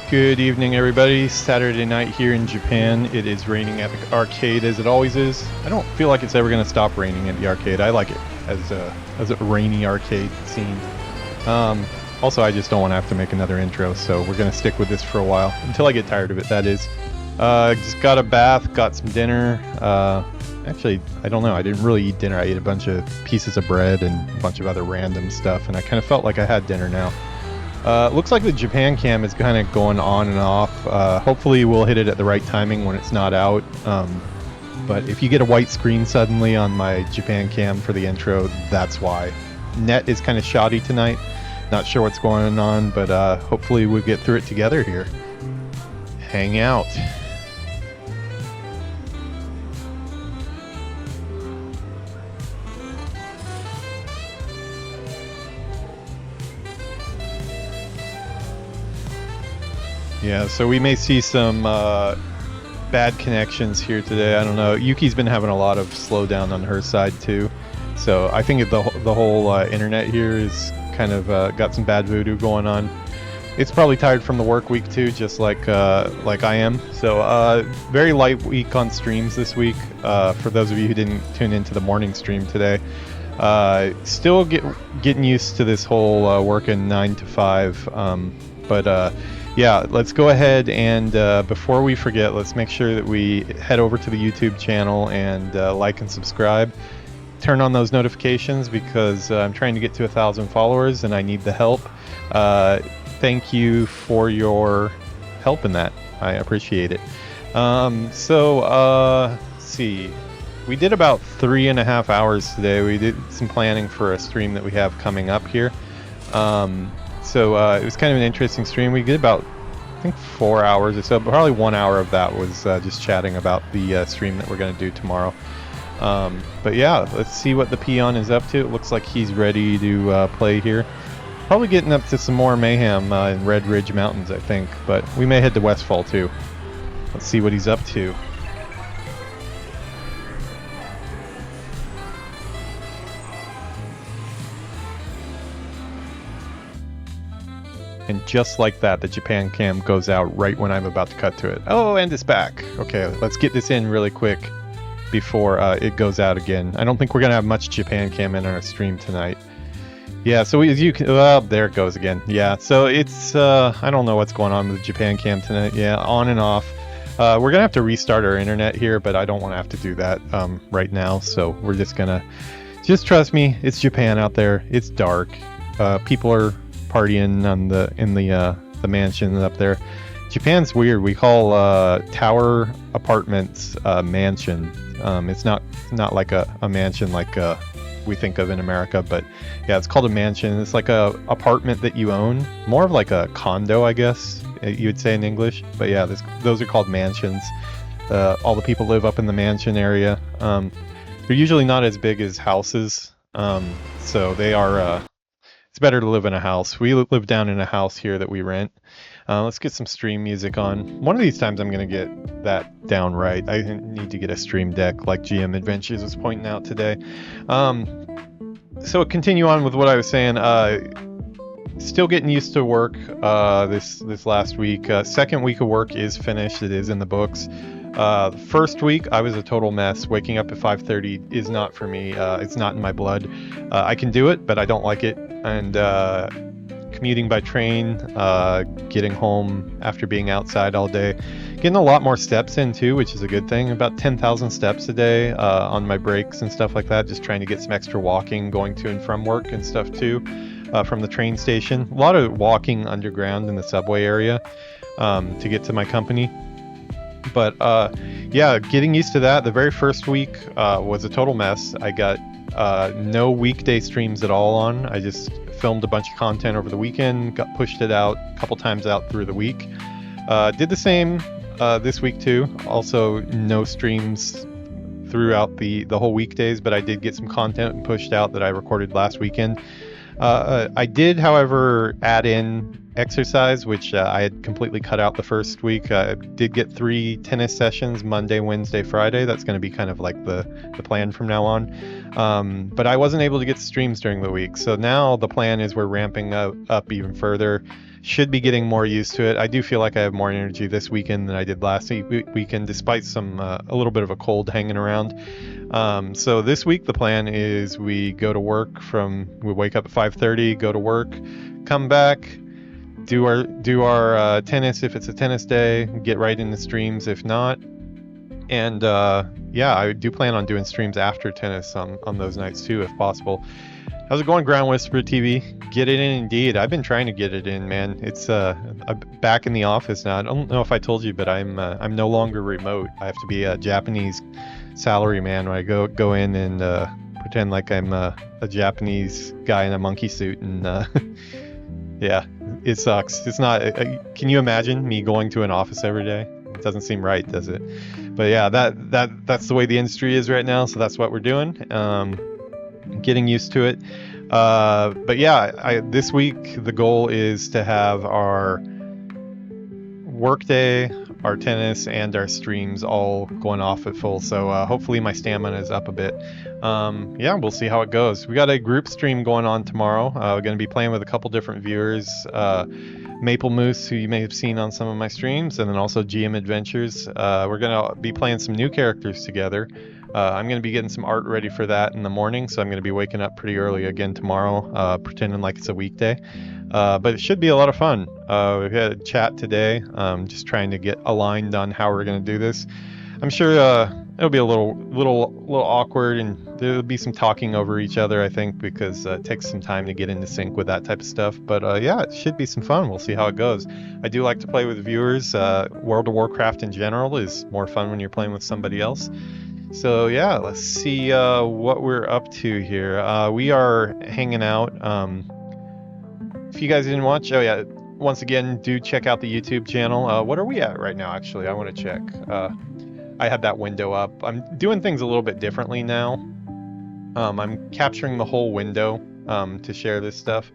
Good evening, everybody. Saturday night here in Japan. It is raining at the arcade as it always is. I don't feel like it's ever going to stop raining at the arcade. I like it as a rainy arcade scene. Also, I just don't want to have to make another intro, so we're going to stick with this for a while until I get tired of it. That is. Just got a bath, got some dinner. Actually, I don't know. I didn't really eat dinner. I ate a bunch of pieces of bread and a bunch of other random stuff, and I kind of felt like I had dinner now. Looks like the Japan cam is kind of going on and off. Hopefully we'll hit it at the right timing when it's not out. But if you get a white screen suddenly on my Japan cam for the intro, that's why. Net is kind of shoddy tonight. Not sure what's going on, but hopefully we'll get through it together here. Hang out. Yeah, so we may see some bad connections here today. I don't know. Yuki's been having a lot of slowdown on her side too. So I think the whole internet here is kind of got some bad voodoo going on. It's probably tired from the work week too, just like I am. So very light week on streams this week. For those of you who didn't tune into the morning stream today, still getting used to this whole working 9 to 5. Yeah, let's go ahead and before we forget, let's make sure that we head over to the YouTube channel and like and subscribe. Turn on those notifications because I'm trying to get to 1,000 followers and I need the help. Thank you for your help in that. I appreciate it. Let's see. We did about 3.5 hours today. We did some planning for a stream that we have coming up here. It was kind of an interesting stream. We did about, I think, 4 hours or so, but probably 1 hour of that was just chatting about the stream that we're going to do tomorrow. But yeah, let's see what the peon is up to. It looks like he's ready to play here. Probably getting up to some more mayhem in Red Ridge Mountains, I think, but we may head to Westfall too. Let's see what he's up to. And just like that, the Japan cam goes out right when I'm about to cut to it. Oh, and it's back. Okay, let's get this in really quick before it goes out again. I don't think we're going to have much Japan cam in our stream tonight. Yeah, so as you can... Well, there it goes again. Yeah, so it's... I don't know what's going on with the Japan cam tonight. Yeah, on and off. We're going to have to restart our internet here, but I don't want to have to do that right now. So we're just going to... Just trust me, it's Japan out there. It's dark. People are partying in the mansion up there. Japan's weird. We call tower apartments mansion. It's not like a mansion like we think of in America, but yeah, it's called a mansion. It's like a apartment that you own, more of like a condo, I guess you would say in English. But yeah, those are called mansions. All the people live up in the mansion area. They're usually not as big as houses, so they are. It's better to live in a house. We live down in a house here that we rent. Let's get some stream music on. One of these times I'm going to get that down right. I need to get a stream deck like GM Adventures was pointing out today. So continue on with what I was saying. Still getting used to work this last week. Second week of work is finished. It is in the books. First week, I was a total mess. Waking up at 5:30 is not for me. It's not in my blood. I can do it, but I don't like it. And commuting by train, getting home after being outside all day, getting a lot more steps in too, which is a good thing. About 10,000 steps a day on my breaks and stuff like that. Just trying to get some extra walking, going to and from work and stuff too, from the train station. A lot of walking underground in the subway area to get to my company. But yeah, getting used to that. The very first week was a total mess. I got no weekday streams at all on. I just filmed a bunch of content over the weekend, pushed it out a couple times out through the week. Did the same this week too. Also no streams throughout the whole weekdays, but I did get some content pushed out that I recorded last weekend. I did, however, add in exercise, which I had completely cut out the first week. I did get 3 tennis sessions, Monday, Wednesday, Friday. That's going to be kind of like the plan from now on. But I wasn't able to get streams during the week. So now the plan is we're ramping up even further, Should be getting more used to it. I do feel like I have more energy this weekend than I did last weekend, despite some a little bit of a cold hanging around. So this week the plan is we go to work we wake up at 5:30, go to work, come back, do our tennis if it's a tennis day, get right into streams if not. And yeah, I do plan on doing streams after tennis on those nights too, if possible. How's it going, Ground Whisperer TV? Get it in indeed. I've been trying to get it in, man. It's I'm back in the office now. I don't know if I told you, but I'm no longer remote. I have to be a Japanese salary man when I go in and pretend like I'm a Japanese guy in a monkey suit, and yeah, it sucks. It's not. Can you imagine me going to an office every day? It doesn't seem right, does it? But yeah, that's the way the industry is right now. So that's what we're doing. Getting used to it. But yeah, this week the goal is to have our workday, our tennis, and our streams all going off at full. So hopefully my stamina is up a bit. Yeah, we'll see how it goes. We got a group stream going on tomorrow. We're going to be playing with a couple different viewers. Maple Moose, who you may have seen on some of my streams, and then also GM Adventures. We're going to be playing some new characters together. I'm going to be getting some art ready for that in the morning, so I'm going to be waking up pretty early again tomorrow, pretending like it's a weekday. But it should be a lot of fun. We had a chat today, just trying to get aligned on how we're going to do this. I'm sure it'll be a little awkward, and there'll be some talking over each other, I think, because it takes some time to get into sync with that type of stuff. But yeah, it should be some fun. We'll see how it goes. I do like to play with viewers. World of Warcraft in general is more fun when you're playing with somebody else. So yeah, let's see what we're up to here. We are hanging out. If you guys didn't watch, oh yeah, once again, do check out the YouTube channel. What are we at right now, actually? I want to check. I had that window up. I'm doing things a little bit differently now. I'm capturing the whole window to share this stuff.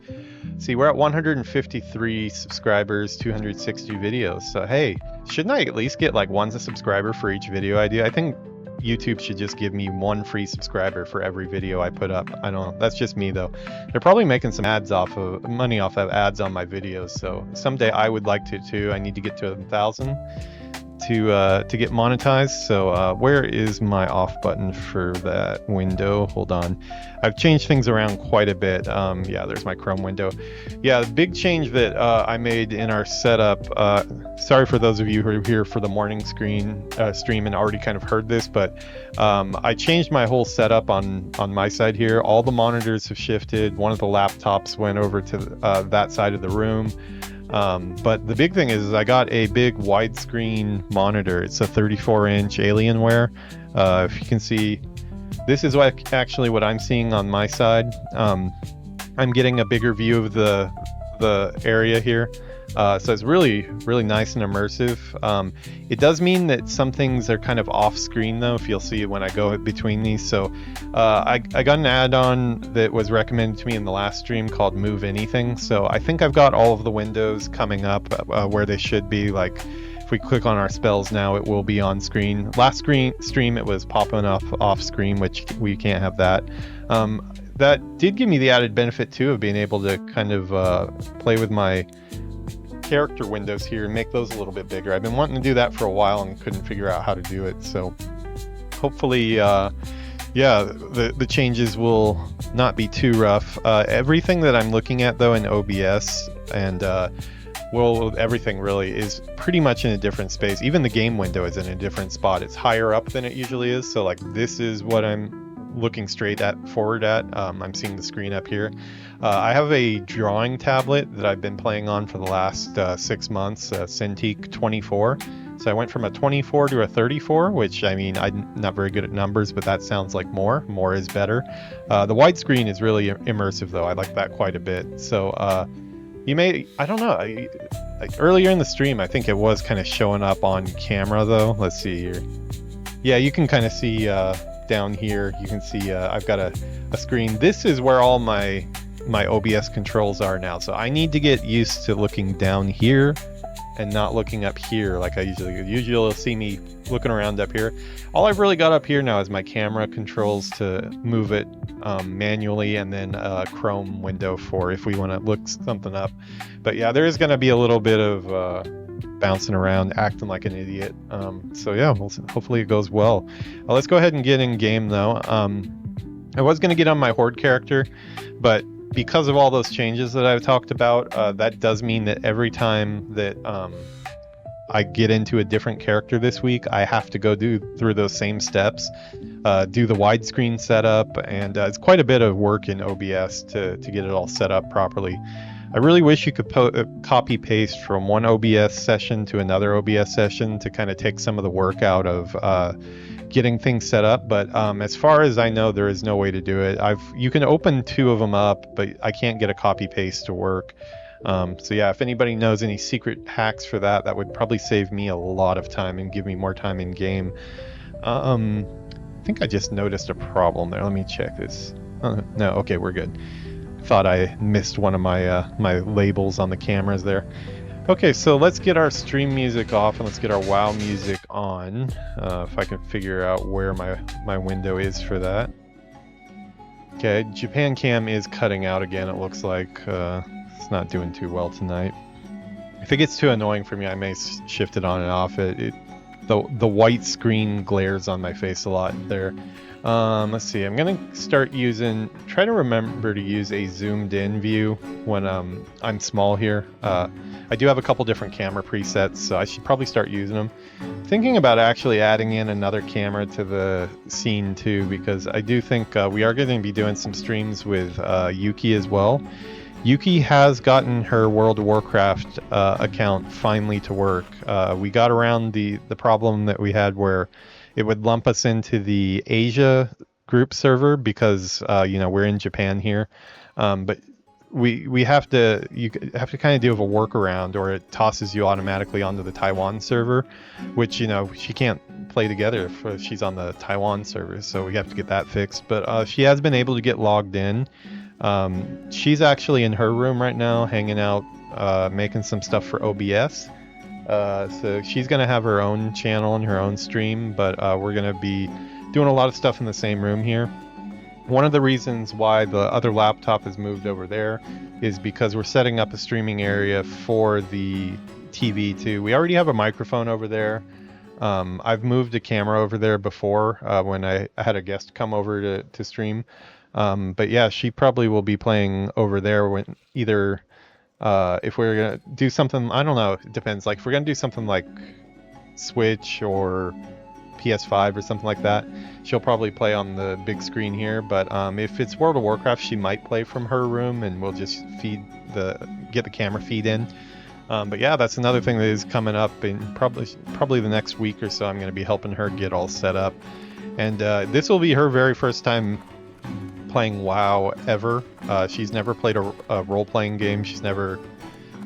See, we're at 153 subscribers, 260 videos. So hey, shouldn't I at least get like one subscriber for each video I do? I think YouTube should just give me one free subscriber for every video I put up. I don't know. That's just me though. They're probably making some money off of ads on my videos. So someday I would like to too. I need to get to 1,000 to get monetized. So where is my off button for that window? Hold on. I've changed things around quite a bit. Yeah, there's my Chrome window. Yeah, the big change that I made in our setup. Sorry for those of you who are here for the morning stream and already kind of heard this, but I changed my whole setup on my side here. All the monitors have shifted. One of the laptops went over to that side of the room. But the big thing is I got a big widescreen monitor. It's a 34-inch Alienware. If you can see, this is actually what I'm seeing on my side. I'm getting a bigger view of the area here. So it's really, really nice and immersive. It does mean that some things are kind of off screen though, if you'll see when I go between these. So I got an add-on that was recommended to me in the last stream called Move Anything. So I think I've got all of the windows coming up where they should be. Like if we click on our spells now, it will be on screen. Last stream it was popping up off screen, which we can't have that. That did give me the added benefit too of being able to kind of play with my character windows here and make those a little bit bigger. I've been wanting to do that for a while and couldn't figure out how to do it. So hopefully, yeah, the changes will not be too rough. Everything that I'm looking at though in OBS and well, everything really is pretty much in a different space. Even the game window is in a different spot. It's higher up than it usually is. So like this is what I'm looking forward at. I'm seeing the screen up here. I have a drawing tablet that I've been playing on for the last 6 months, Cintiq 24. So I went from a 24 to a 34, which I mean, I'm not very good at numbers, but that sounds like more. More is better. The widescreen is really immersive though. I like that quite a bit. So you may, I don't know, like earlier in the stream, I think it was kind of showing up on camera though. Let's see here. Yeah, you can kind of see down here, you can see I've got a screen. This is where all my OBS controls are now. So I need to get used to looking down here and not looking up here like I usually do. Usually you'll see me looking around up here. All I've really got up here now is my camera controls to move it manually, and then a Chrome window for if we want to look something up. But yeah, there is going to be a little bit of bouncing around, acting like an idiot. So yeah, hopefully it goes well. Let's go ahead and get in game though. I was going to get on my Horde character, but because of all those changes that I've talked about, that does mean that every time that I get into a different character this week, I have to go through those same steps, do the widescreen setup, and it's quite a bit of work in OBS to get it all set up properly. I really wish you could copy paste from one OBS session to another OBS session to kind of take some of the work out of getting things set up, but as far as I know, there is no way to do it. You can open two of them up, but I can't get a copy paste to work. So yeah, if anybody knows any secret hacks for that, that would probably save me a lot of time and give me more time in game. I think I just noticed a problem there. Let me check this. No, okay, we're good. Thought I missed one of my my labels on the cameras there. Okay, so let's get our stream music off and let's get our WoW music on. If I can figure out where my window is for that. Okay, Japan Cam is cutting out again, it looks like. It's not doing too well tonight. If it gets too annoying for me, I may shift it on and off. The white screen glares on my face a lot there. Let's see, I'm gonna try to remember to use a zoomed in view when I'm small here. I do have a couple different camera presets, so I should probably start using them. Thinking about actually adding in another camera to the scene too, because I do think we are going to be doing some streams with Yuki as well. Yuki has gotten her World of Warcraft account finally to work. We got around the problem that we had where it would lump us into the Asia group server because we're in Japan here, but you have to kind of do a workaround, or it tosses you automatically onto the Taiwan server, which she can't play together if she's on the Taiwan server, so we have to get that fixed. But she has been able to get logged in. She's actually in her room right now hanging out, making some stuff for OBS. So she's going to have her own channel and her own stream, but we're going to be doing a lot of stuff in the same room here. One of the reasons why the other laptop is moved over there is because we're setting up a streaming area for the TV too. We already have a microphone over there. I've moved a camera over there before when I had a guest come over to stream. But yeah, she probably will be playing over there when either if we're gonna do something, I don't know, it depends. Like if we're gonna do something like Switch or PS5 or something like that, she'll probably play on the big screen here. But if it's World of Warcraft, she might play from her room and we'll just get the camera feed in. But yeah, that's another thing that is coming up in probably the next week or so. I'm going to be helping her get all set up, and this will be her very first time playing WoW ever. She's never played a role-playing game.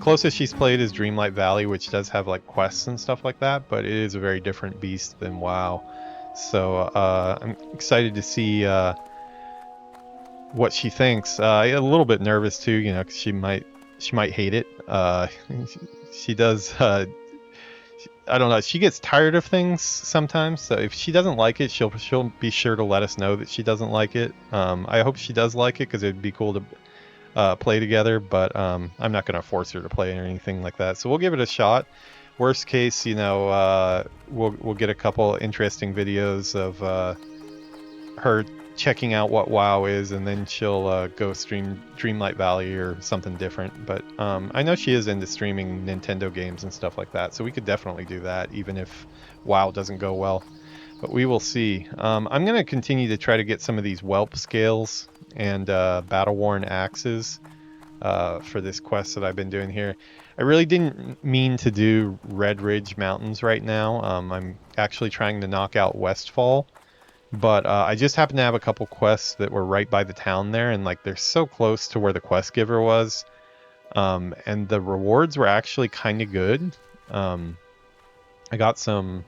Closest she's played is Dreamlight Valley, which does have like quests and stuff like that, but it is a very different beast than WoW. So I'm excited to see what she thinks. A little bit nervous too, 'cause she might hate it. She does. I don't know. She gets tired of things sometimes. So if she doesn't like it, she'll be sure to let us know that she doesn't like it. I hope she does like it because it'd be cool to play together. But I'm not going to force her to play or anything like that. So we'll give it a shot. Worst case, we'll get a couple interesting videos of her checking out what WoW is, and then she'll go stream Dreamlight Valley or something different. But I know she is into streaming Nintendo games and stuff like that, so we could definitely do that even if WoW doesn't go well. But we will see. I'm going to continue to try to get some of these whelp scales and battle-worn axes for this quest that I've been doing here. I really didn't mean to do Red Ridge Mountains right now. I'm actually trying to knock out Westfall. But I just happened to have a couple quests that were right by the town there, and like they're so close to where the quest giver was, and the rewards were actually kind of good. I got some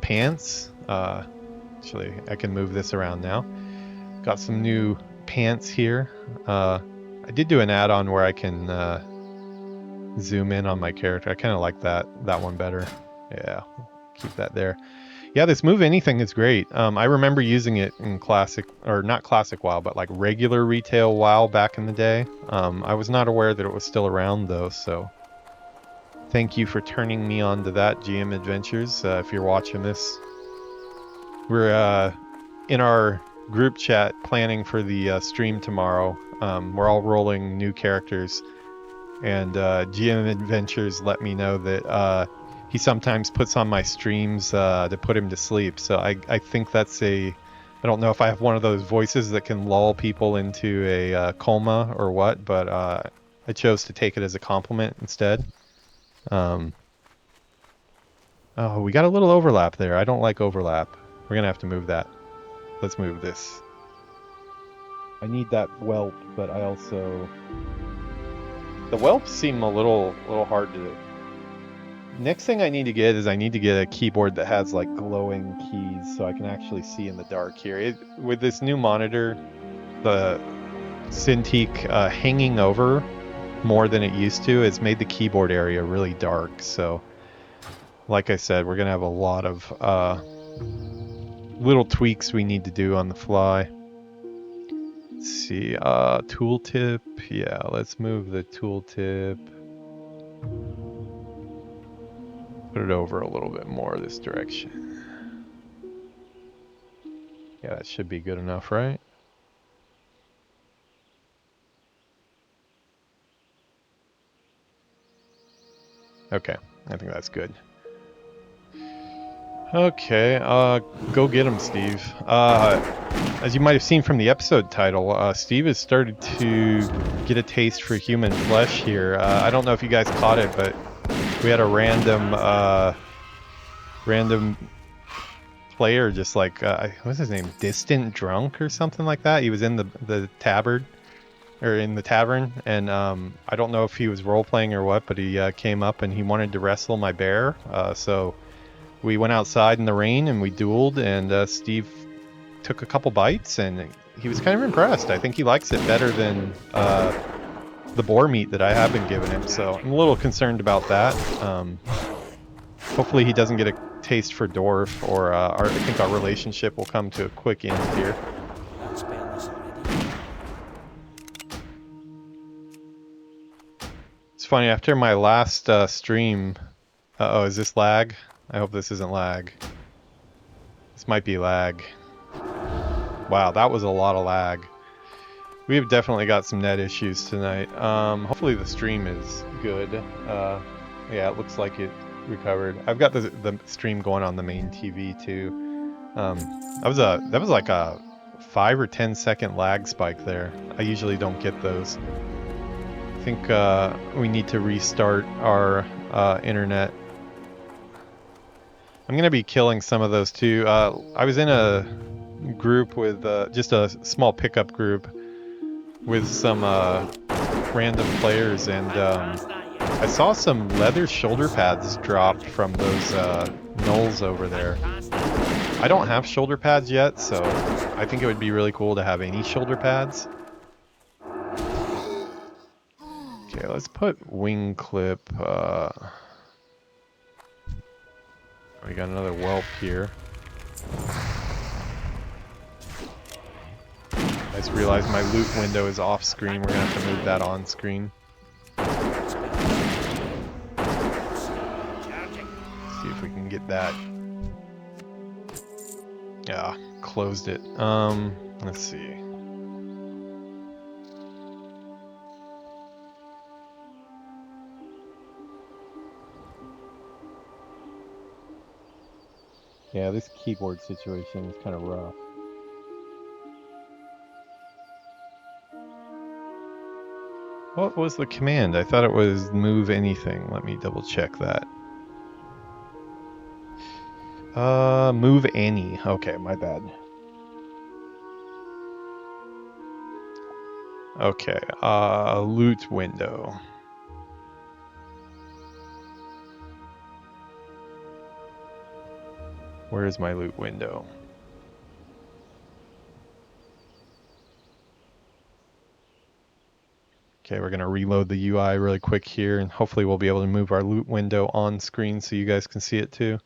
pants. Actually, I can move this around now. Got some new pants here. I did do an add-on where I can zoom in on my character. I kind of like that one better. Yeah, keep that there. Yeah, this move anything is great. I remember using it in classic, or not classic WoW, but like regular retail WoW back in the day. I was not aware that it was still around though, so thank you for turning me on to that, GM Adventures. If you're watching this, we're in our group chat planning for the stream tomorrow. We're all rolling new characters, and GM Adventures let me know that he sometimes puts on my streams to put him to sleep. So I think that's I don't know if I have one of those voices that can lull people into a coma or what, but I chose to take it as a compliment instead. Oh, we got a little overlap there. I don't like overlap. We're going to have to move that. Let's move this. I need that whelp, but I also... The whelps seem a little hard to... Next thing I need to get is I need to get a keyboard that has like glowing keys so I can actually see in the dark here. With this new monitor, the Cintiq hanging over more than it used to has made the keyboard area really dark. So, like I said, we're going to have a lot of little tweaks we need to do on the fly. Let's see, tooltip. Yeah, let's move the tooltip. Put it over a little bit more this direction. Yeah, that should be good enough, right? Okay, I think that's good. Okay, go get him, Steve. As you might have seen from the episode title, Steve has started to get a taste for human flesh here. I don't know if you guys caught it, but we had a random player just like, what's his name? Distant Drunk or something like that. He was in the tavern, or in the tavern, and I don't know if he was role-playing or what, but he came up and he wanted to wrestle my bear, so we went outside in the rain and we dueled, and Steve took a couple bites and he was kind of impressed. I think he likes it better than the boar meat that I have been giving him, so I'm a little concerned about that. Hopefully he doesn't get a taste for dwarf, or I think our relationship will come to a quick end here. It's funny, after my last stream... Uh-oh, is this lag? I hope this isn't lag. This might be lag. Wow, that was a lot of lag. We have definitely got some net issues tonight. Hopefully the stream is good. Yeah, it looks like it recovered. I've got the stream going on the main TV too. That was like a 5 or 10 second lag spike there. I usually don't get those. I think we need to restart our internet. I'm gonna be killing some of those too. I was in a group with just a small pickup group with some random players, and I saw some leather shoulder pads dropped from those gnolls over there. I don't have shoulder pads yet, so I think it would be really cool to have any shoulder pads. Okay, let's put wing clip. We got another whelp here. I just realized my loot window is off screen. We're gonna have to move that on screen. See if we can get that. Yeah, closed it. Let's see. Yeah, this keyboard situation is kind of rough. What was the command? I thought it was move anything. Let me double check that. Move any. Okay, my bad. Okay, loot window. Where is my loot window? Okay, we're gonna reload the UI really quick here, and hopefully we'll be able to move our loot window on screen so you guys can see it too.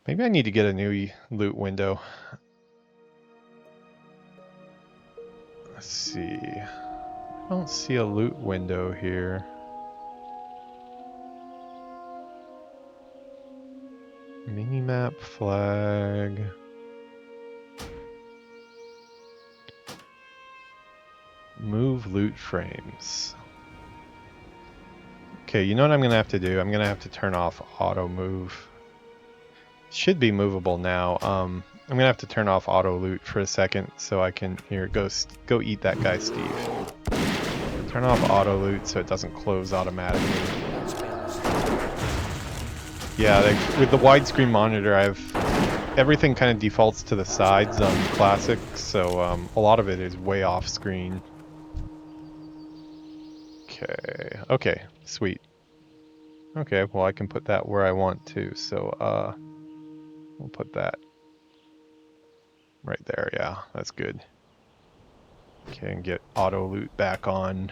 Maybe I need to get a new loot window. Let's see. I don't see a loot window here. Minimap flag. Move loot frames. Okay, you know what I'm gonna have to do? I'm gonna have to turn off auto move. Should be movable now. I'm gonna have to turn off auto loot for a second so I can go eat that guy, Steve. Turn off auto loot so it doesn't close automatically. Yeah, with the widescreen monitor, everything kind of defaults to the sides on classic, so a lot of it is way off screen. Okay, sweet. Okay, well I can put that where I want to, so we'll put that right there. Yeah, that's good. Okay, and get auto loot back on.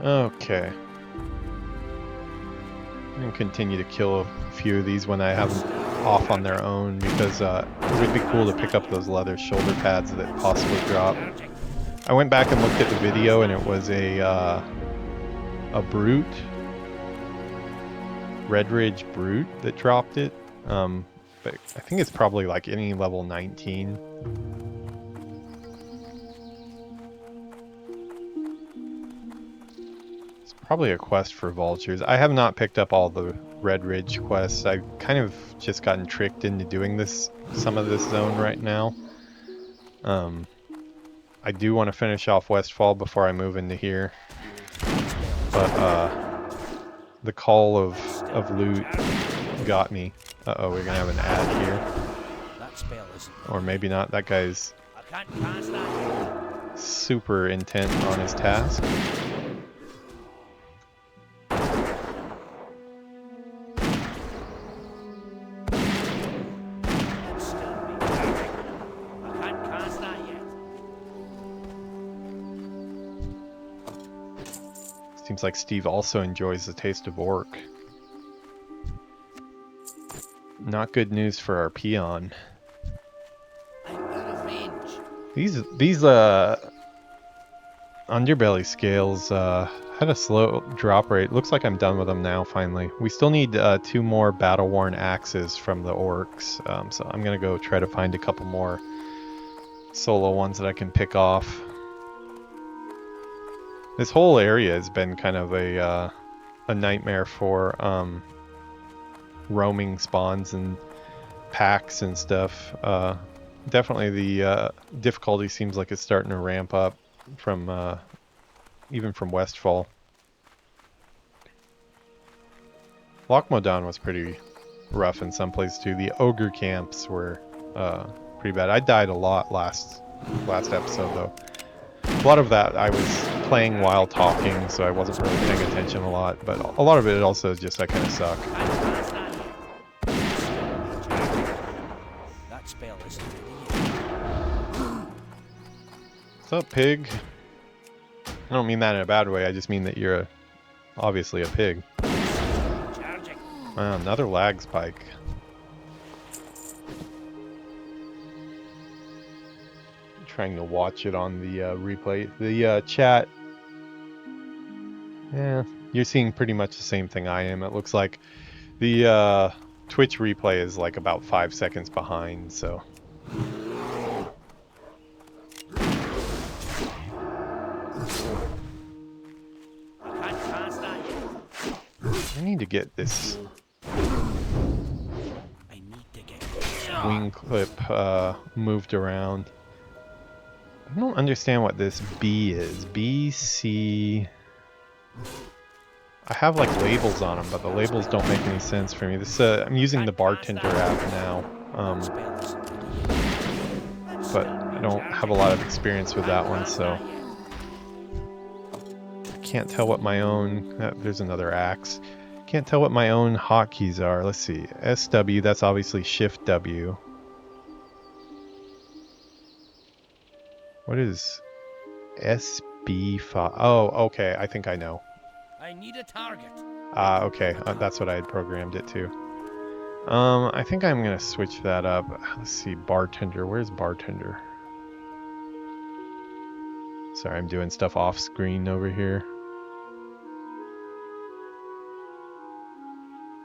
Okay. I'm gonna continue to kill a few of these when I have them off on their own, because it would be cool to pick up those leather shoulder pads that possibly drop. I went back and looked at the video, and it was a brute, Red Ridge brute, that dropped it. But I think it's probably like any level 19. Probably a quest for vultures. I have not picked up all the Red Ridge quests. I've kind of just gotten tricked into doing some of this zone right now. I do want to finish off Westfall before I move into here. But the call of loot got me. Uh-oh, we're gonna have an ad here. Or maybe not. That guy's super intent on his task. Seems like Steve also enjoys the taste of orc. Not good news for our peon. These underbelly scales had a slow drop rate. Looks like I'm done with them now finally. We still need 2 more battle-worn axes from the orcs, so I'm gonna go try to find a couple more solo ones that I can pick off. This whole area has been kind of a nightmare for roaming spawns and packs and stuff. Definitely the difficulty seems like it's starting to ramp up from even from Westfall. Lochmodan was pretty rough in some places too. The ogre camps were pretty bad. I died a lot last episode though. A lot of that I was playing while talking, so I wasn't really paying attention a lot, but a lot of it also is just I kind of suck. What's up, pig? I don't mean that in a bad way, I just mean that you're obviously a pig. Wow, another lag spike. Trying to watch it on the replay. The chat, yeah, you're seeing pretty much the same thing I am. It looks like the Twitch replay is like about 5 seconds behind, so. I need to get this wing clip moved around. I don't understand what this B is. B, C... I have like labels on them, but the labels don't make any sense for me. This I'm using the bartender app now, but I don't have a lot of experience with that one, so I can't tell what my own... there's another axe. Can't tell what my own hotkeys are. Let's see. SW, that's obviously Shift W. What is SB5? Oh, okay. I think I know. I need a target. Okay. That's what I had programmed it to. I think I'm gonna switch that up. Let's see, bartender. Where's bartender? Sorry, I'm doing stuff off screen over here.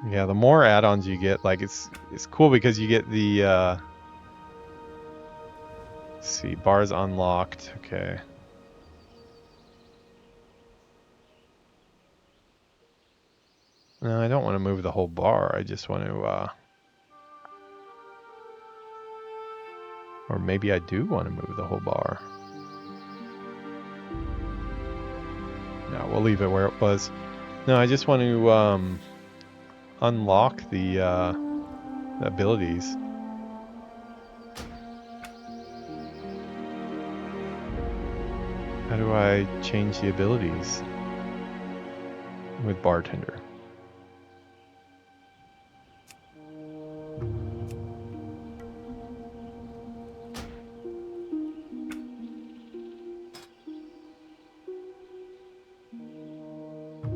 Yeah, the more add-ons you get, like it's cool because you get the let's see, bars unlocked. Okay. No, I don't want to move the whole bar. I just want to or maybe I do want to move the whole bar. No, we'll leave it where it was. No, I just want to unlock the abilities. How do I change the abilities with bartender?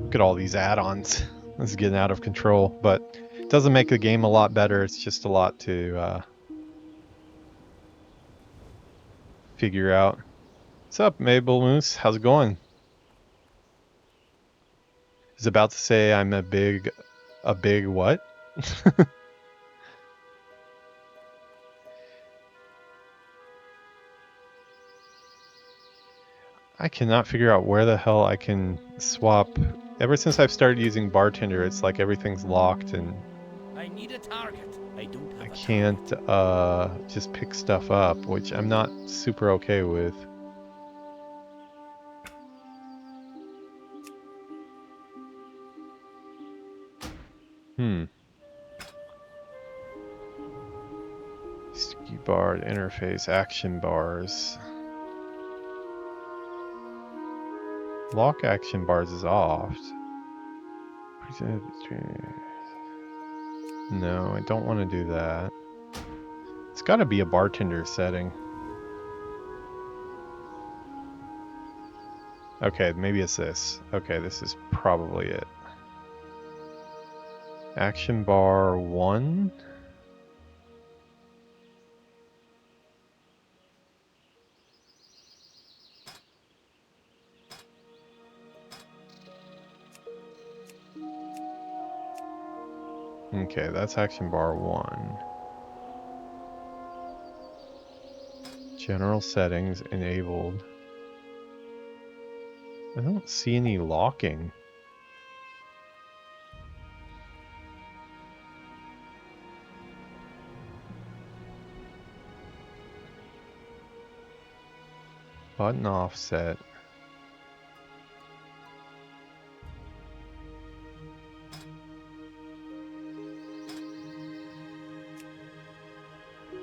Look at all these add-ons. This is getting out of control, but it doesn't make the game a lot better. It's just a lot to figure out. What's up, Mabel Moose? How's it going? I was about to say I'm a big what? I cannot figure out where the hell I can swap. Ever since I've started using bartender, it's like everything's locked and I need a target. I don't have I a can't just pick stuff up, which I'm not super okay with. Ski bar interface, action bars. Lock action bars is off. No, I don't want to do that. It's got to be a bartender setting. Okay, maybe it's this. Okay, this is probably it. Action bar 1. Okay, that's action bar 1. General settings enabled. I don't see any locking. Button offset.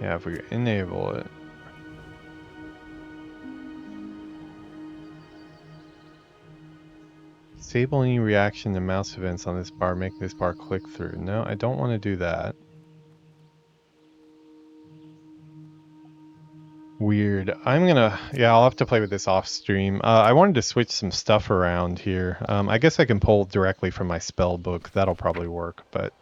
Yeah, if we enable it. Disable any reaction to mouse events on this bar. Make this bar click through. No, I don't want to do that. Weird. Yeah, I'll have to play with this off stream. I wanted to switch some stuff around here. I guess I can pull directly from my spell book. That'll probably work, but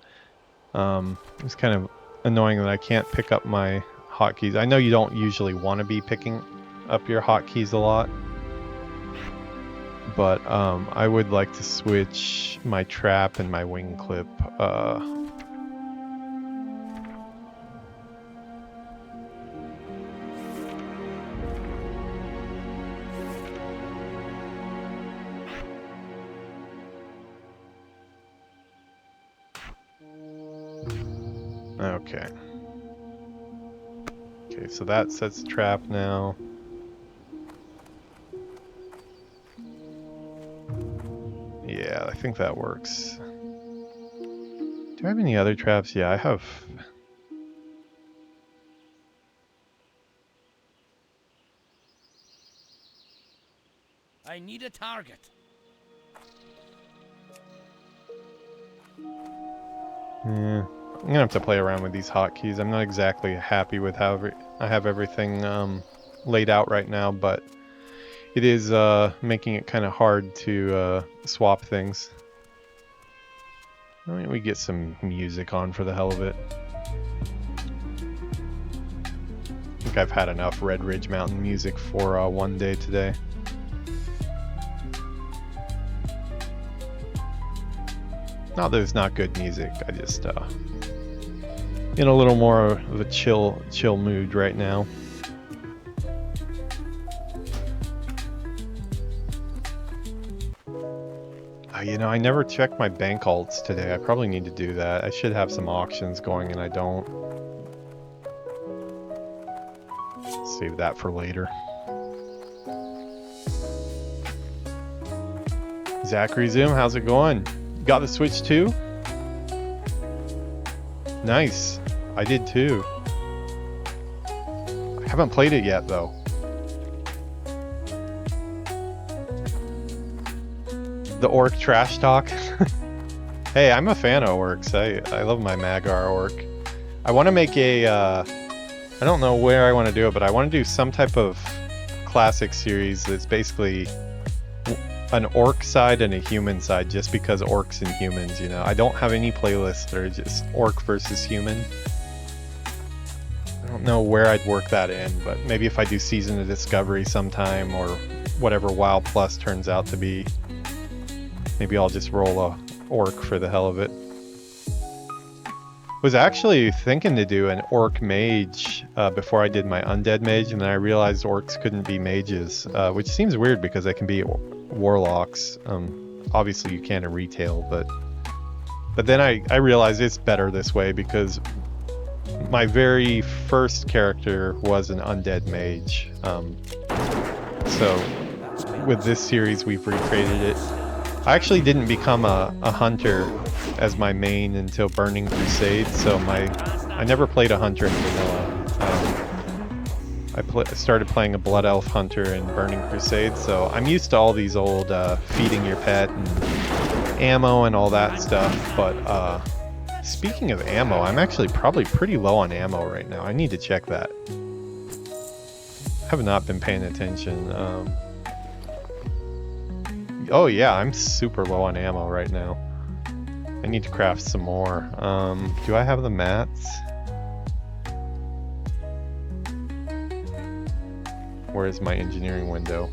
it's kind of annoying that I can't pick up my hotkeys. I know you don't usually want to be picking up your hotkeys a lot, but I would like to switch my trap and my wing clip. Okay. Okay, so that sets trap now. Yeah, I think that works. Do I have any other traps? Yeah, I have. I need a target. Yeah, I'm gonna have to play around with these hotkeys. I'm not exactly happy with how I have everything laid out right now, but it is making it kind of hard to swap things. Why don't we get some music on for the hell of it? I think I've had enough Red Ridge Mountain music for one day today. Not that it's not good music, I just in a little more of a chill mood right now. You know, I never checked my bank alts today. I probably need to do that. I should have some auctions going and I don't. Save that for later. Zachary Zoom, how's it going? Got the Switch too? Nice. I did too. I haven't played it yet though. The orc trash talk. Hey, I'm a fan of orcs. I love my Magar orc. I want to make a I don't know where I want to do it, but I want to do some type of classic series that's basically an orc side and a human side, just because orcs and humans, you know. I don't have any playlists that are just orc versus human. I don't know where I'd work that in, but maybe if I do Season of Discovery sometime, or whatever WoW Plus turns out to be, maybe I'll just roll a orc for the hell of it. Was actually thinking to do an orc mage before I did my undead mage, and then I realized orcs couldn't be mages, which seems weird because they can be warlocks. Obviously you can in retail, but then I realized it's better this way because my very first character was an undead mage. So with this series we've recreated it. I actually didn't become a hunter as my main until Burning Crusade, so I never played a hunter in vanilla. I started playing a Blood Elf hunter in Burning Crusade, so I'm used to all these old feeding your pet and ammo and all that stuff, but speaking of ammo, I'm actually probably pretty low on ammo right now. I need to check that. I have not been paying attention. Oh yeah, I'm super low on ammo right now. I need to craft some more. Do I have the mats? Where is my engineering window?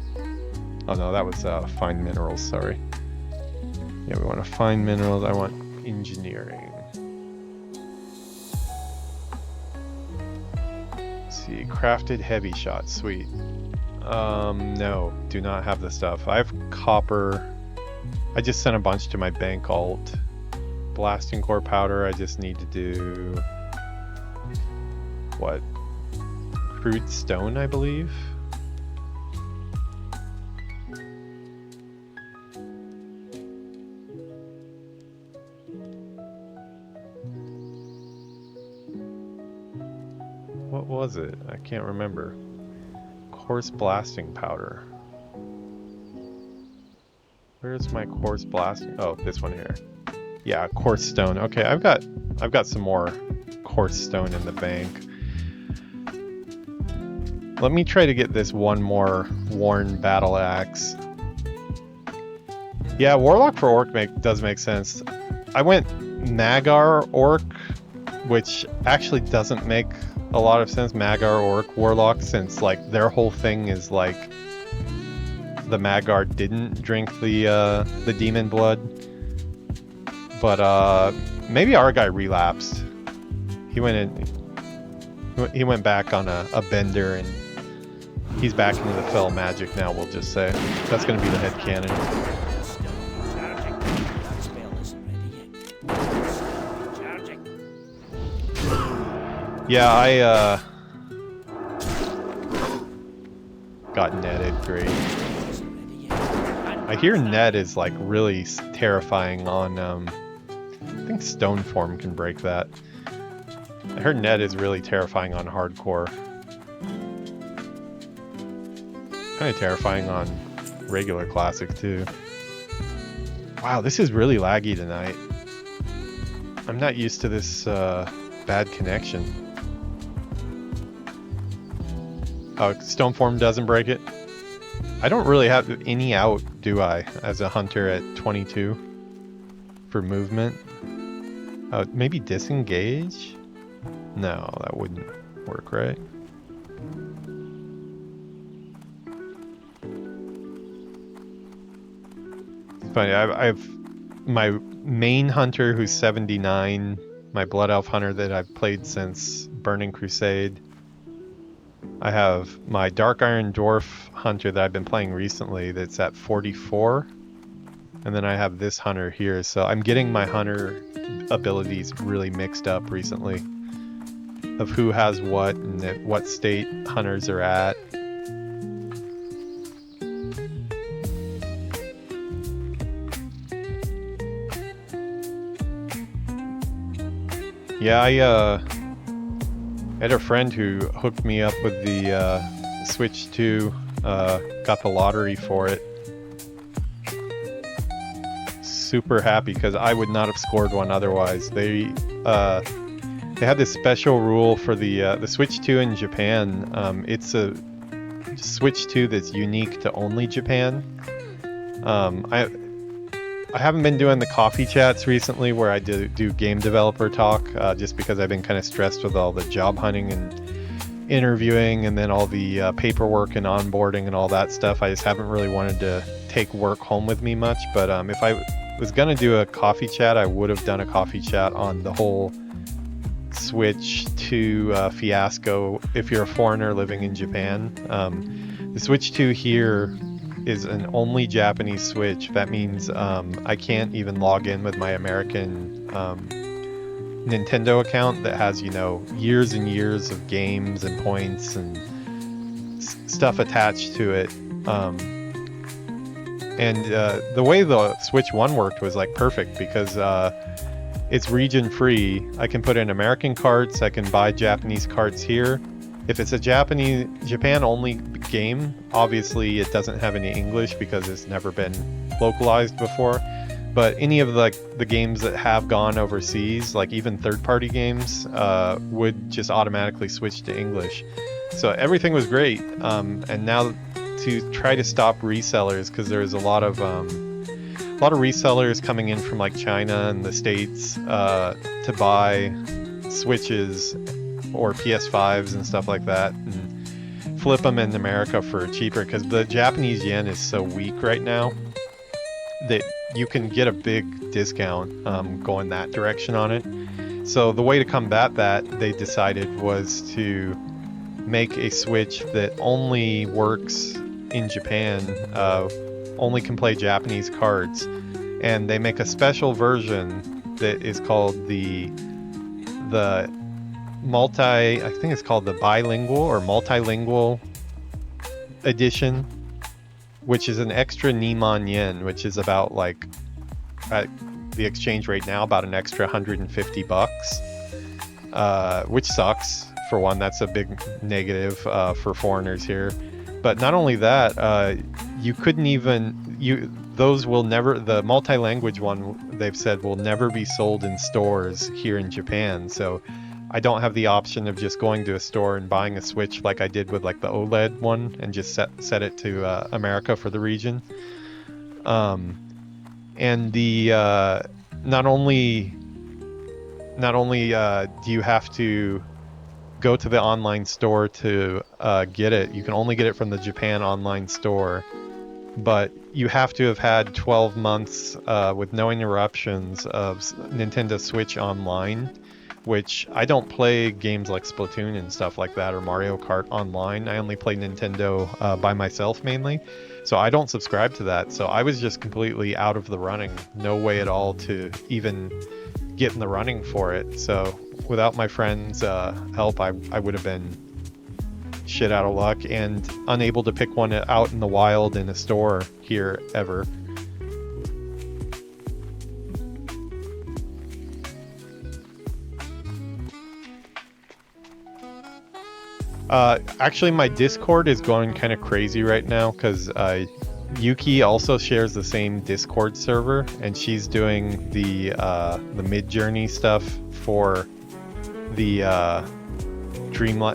Oh no, that was find minerals, sorry. Yeah, we want to find minerals. I want engineering. Let's see, crafted heavy shot, sweet. No, do not have the stuff. I have copper. I just sent a bunch to my bank alt. Blasting core powder, I just need to do... what? Crude stone, I believe? What was it? I can't remember. Coarse blasting powder. Where's my coarse blasting? Oh, this one here. Yeah, coarse stone. Okay, I've got some more coarse stone in the bank. Let me try to get this one more worn battle axe. Yeah, warlock for orc does make sense. I went Magar orc, which actually doesn't make a lot of sense. Magar orc warlock, since like their whole thing is like the Magar didn't drink the demon blood. But maybe our guy relapsed. He went back on a bender, and he's back into the fell magic now, we'll just say. That's gonna be the headcanon. Yeah, I got netted, great. I hear net is like really terrifying on I think Stoneform can break that. I heard net is really terrifying on hardcore. Kind of terrifying on regular classic too. Wow, this is really laggy tonight. I'm not used to this bad connection. Oh, Stoneform doesn't break it. I don't really have any out, do I, as a hunter at 22 for movement? Maybe disengage? No, that wouldn't work, right? It's funny, I've my main hunter who's 79, my Blood Elf hunter that I've played since Burning Crusade. I have my Dark Iron Dwarf hunter that I've been playing recently that's at 44. And then I have this hunter here, so I'm getting my hunter abilities really mixed up recently of who has what and at what state hunters are at. Yeah, I had a friend who hooked me up with the Switch 2, got the lottery for it. Super happy because I would not have scored one otherwise. They had this special rule for the Switch 2 in Japan. It's a Switch 2 that's unique to only Japan. I haven't been doing the coffee chats recently where I do game developer talk, just because I've been kind of stressed with all the job hunting and interviewing and then all the paperwork and onboarding and all that stuff. I just haven't really wanted to take work home with me much, but if I was gonna do a coffee chat, I would have done a coffee chat on the whole Switch 2 fiasco if you're a foreigner living in Japan. The Switch 2 here is an only Japanese Switch. That means I can't even log in with my American Nintendo account that has, you know, years and years of games and points and stuff attached to it. And the way the Switch 1 worked was like perfect because it's region free. I can put in American carts, I can buy Japanese carts here. If it's a Japan only game, obviously it doesn't have any English because it's never been localized before. But any of the games that have gone overseas, like even third-party games, would just automatically switch to English. So everything was great. And now to try to stop resellers, because there's a lot of resellers coming in from like China and the States to buy Switches or PS5s and stuff like that, and flip them in America for cheaper, because the Japanese yen is so weak right now that you can get a big discount going that direction on it. So the way to combat that, they decided, was to make a Switch that only works in Japan, only can play Japanese cards, and they make a special version that is called the I think it's called the bilingual or multilingual edition, which is an extra Nihon yen, which is about like at the exchange rate now about an extra $150, which sucks. For one, that's a big negative for foreigners here. But not only that, you couldn't even those will never, the multi-language one, they've said, will never be sold in stores here in Japan. So I don't have the option of just going to a store and buying a Switch like I did with like the OLED one and just set it to America for the region. And the not only do you have to go to the online store to get it, you can only get it from the Japan online store, but you have to have had 12 months with no interruptions of Nintendo Switch Online, which I don't play games like Splatoon and stuff like that or Mario Kart online. I only play Nintendo by myself mainly, so I don't subscribe to that. So I was just completely out of the running, no way at all to even get in the running for it. So without my friends' help, I would have been shit out of luck and unable to pick one out in the wild in a store here ever. Actually, my Discord is going kind of crazy right now because Yuki also shares the same Discord server, and she's doing the Mid-Journey stuff for the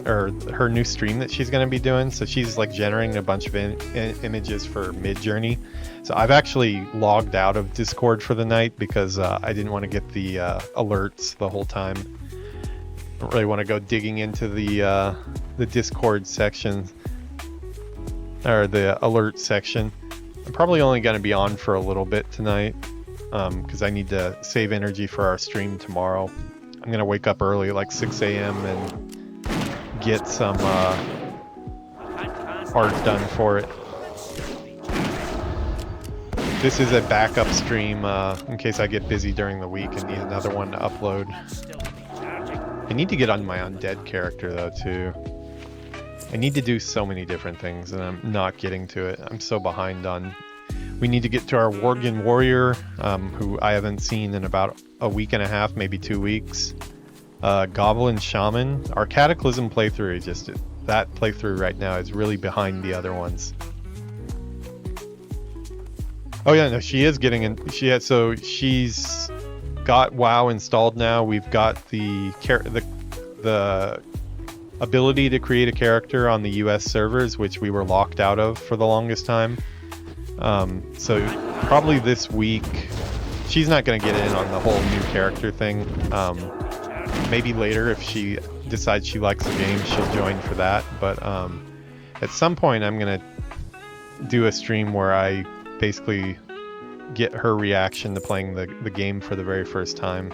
or her new stream that she's going to be doing. So she's like generating a bunch of images for Midjourney. So I've actually logged out of Discord for the night because I didn't want to get the alerts the whole time. I don't really want to go digging into the Discord section or the alert section. I'm probably only going to be on for a little bit tonight because I need to save energy for our stream tomorrow. I'm going to wake up early, like 6 a.m. and get some art done for it. This is a backup stream in case I get busy during the week and need another one to upload. I need to get on my undead character though too. I need to do so many different things and I'm not getting to it. I'm so behind on... We need to get to our Worgen Warrior, who I haven't seen in about a week and a half, maybe 2 weeks. Goblin Shaman. Our Cataclysm playthrough is just... That playthrough right now is really behind the other ones. Oh yeah, no, she is getting in... So she's got WoW installed now. We've got the ability to create a character on the US servers, which we were locked out of for the longest time. So probably this week, she's not going to get in on the whole new character thing. Maybe later if she decides she likes the game, she'll join for that. But at some point I'm going to do a stream where I basically get her reaction to playing the game for the very first time.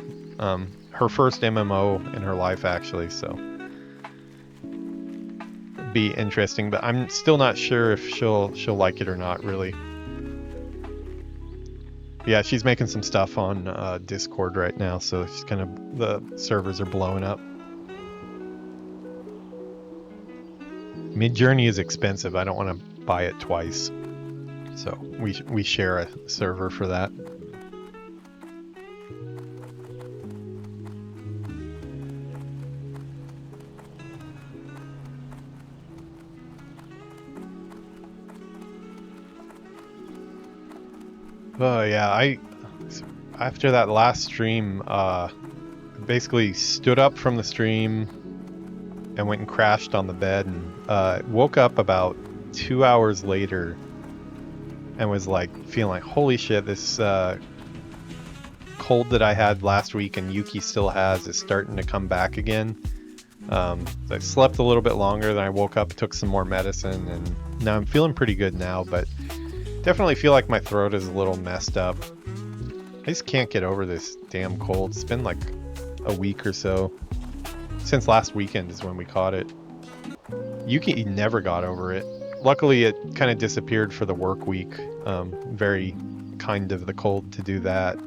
Her first MMO in her life actually, so be interesting, but I'm still not sure if she'll like it or not really. Yeah, she's making some stuff on Discord right now, so she's kind of, the servers are blowing up. Midjourney is expensive. I don't want to buy it twice, so we share a server for that. Yeah, after that last stream, basically stood up from the stream and went and crashed on the bed and woke up about 2 hours later and was like feeling like, holy shit, this cold that I had last week and Yuki still has is starting to come back again. So I slept a little bit longer, then I woke up, took some more medicine, and now I'm feeling pretty good now, but definitely feel like my throat is a little messed up. I just can't get over this damn cold. It's been like a week or so. Since last weekend is when we caught it. Yuki never got over it. Luckily it kind of disappeared for the work week. Very kind of the cold to do that.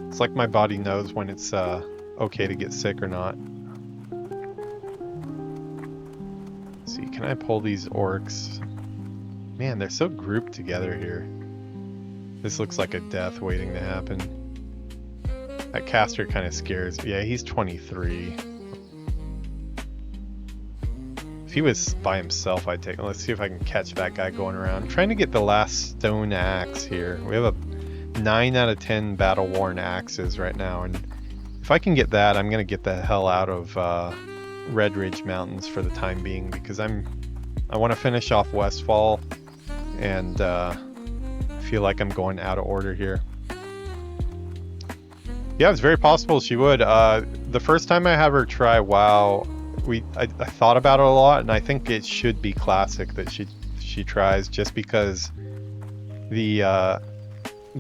It's like my body knows when it's okay to get sick or not. Let's see, can I pull these orcs? Man, they're so grouped together here. This looks like a death waiting to happen. That caster kind of scares me. Yeah, he's 23. If he was by himself, I'd take him. Let's see if I can catch that guy going around. I'm trying to get the last stone axe here. We have a 9 out of 10 battle-worn axes right now, and if I can get that, I'm going to get the hell out of Red Ridge Mountains for the time being, because I want to finish off Westfall, and feel like I'm going out of order here. Yeah, it's very possible she would. The first time I have her try WoW, I thought about it a lot, and I think it should be classic that she tries, just because the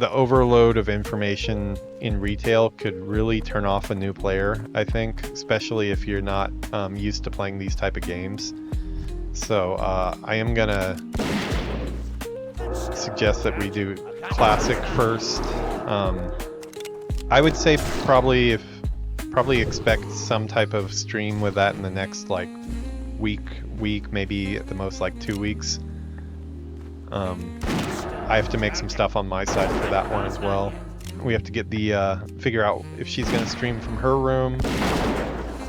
overload of information in retail could really turn off a new player, I think, especially if you're not used to playing these type of games. So I am gonna suggest that we do classic first. I would say probably expect some type of stream with that in the next like week, maybe at the most like 2 weeks. I have to make some stuff on my side for that one as well. We have to get the figure out if she's gonna stream from her room.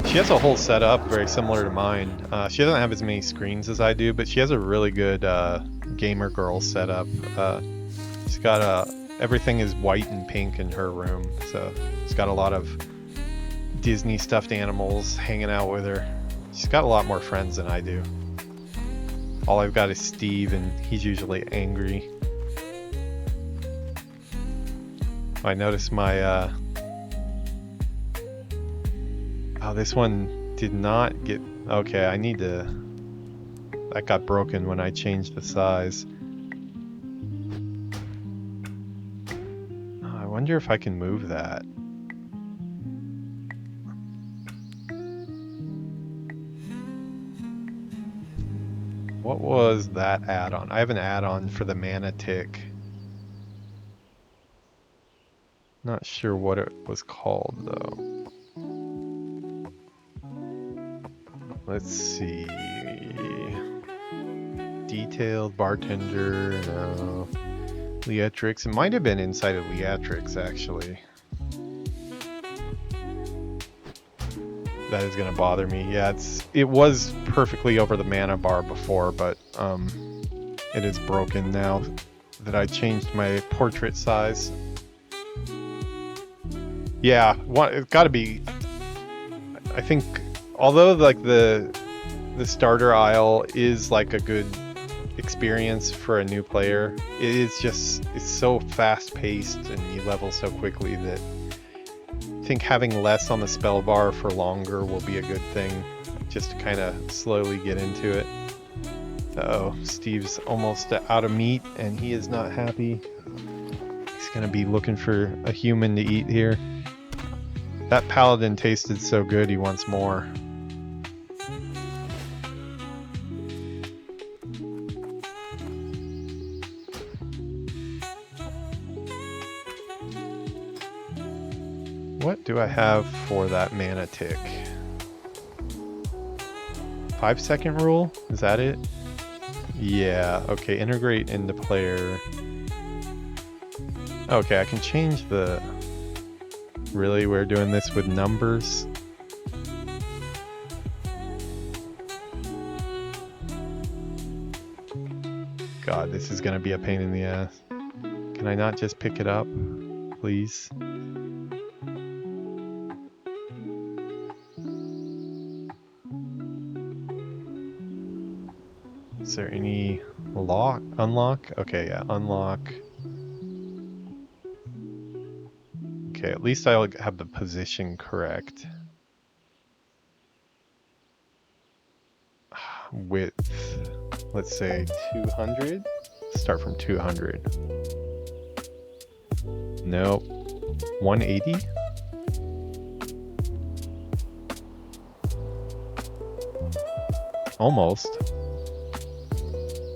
She has a whole setup very similar to mine. She doesn't have as many screens as I do, but she has a really good gamer girl setup. She's got everything is white and pink in her room, so she's got a lot of Disney stuffed animals hanging out with her. She's got a lot more friends than I do. All I've got is Steve, and he's usually angry. I noticed my, oh, this one did not get... Okay, I need to... That got broken when I changed the size. Oh, I wonder if I can move that. What was that add-on? I have an add-on for the mana tick. Not sure what it was called though. Let's see. Detailed bartender, no. Leatrix. It might have been inside of Leatrix actually. That is gonna bother me. Yeah, it was perfectly over the mana bar before, but it is broken now that I changed my portrait size. Yeah, it's got to be. I think, although like the starter aisle is like a good experience for a new player, it's so fast paced and you level so quickly that I think having less on the spell bar for longer will be a good thing, just to kind of slowly get into it. Uh-oh, Steve's almost out of meat and he is not happy. He's gonna be looking for a human to eat here. That paladin tasted so good, he wants more. What do I have for that mana tick? 5-second rule? Is that it? Yeah, okay, integrate into player. Okay, I can change the... Really? We're doing this with numbers? God, this is gonna be a pain in the ass. Can I not just pick it up? Please? Is there any unlock? Okay, yeah, unlock. Okay, at least I'll have the position correct. Width, let's say 200. Start from 200. Nope. 180? Almost.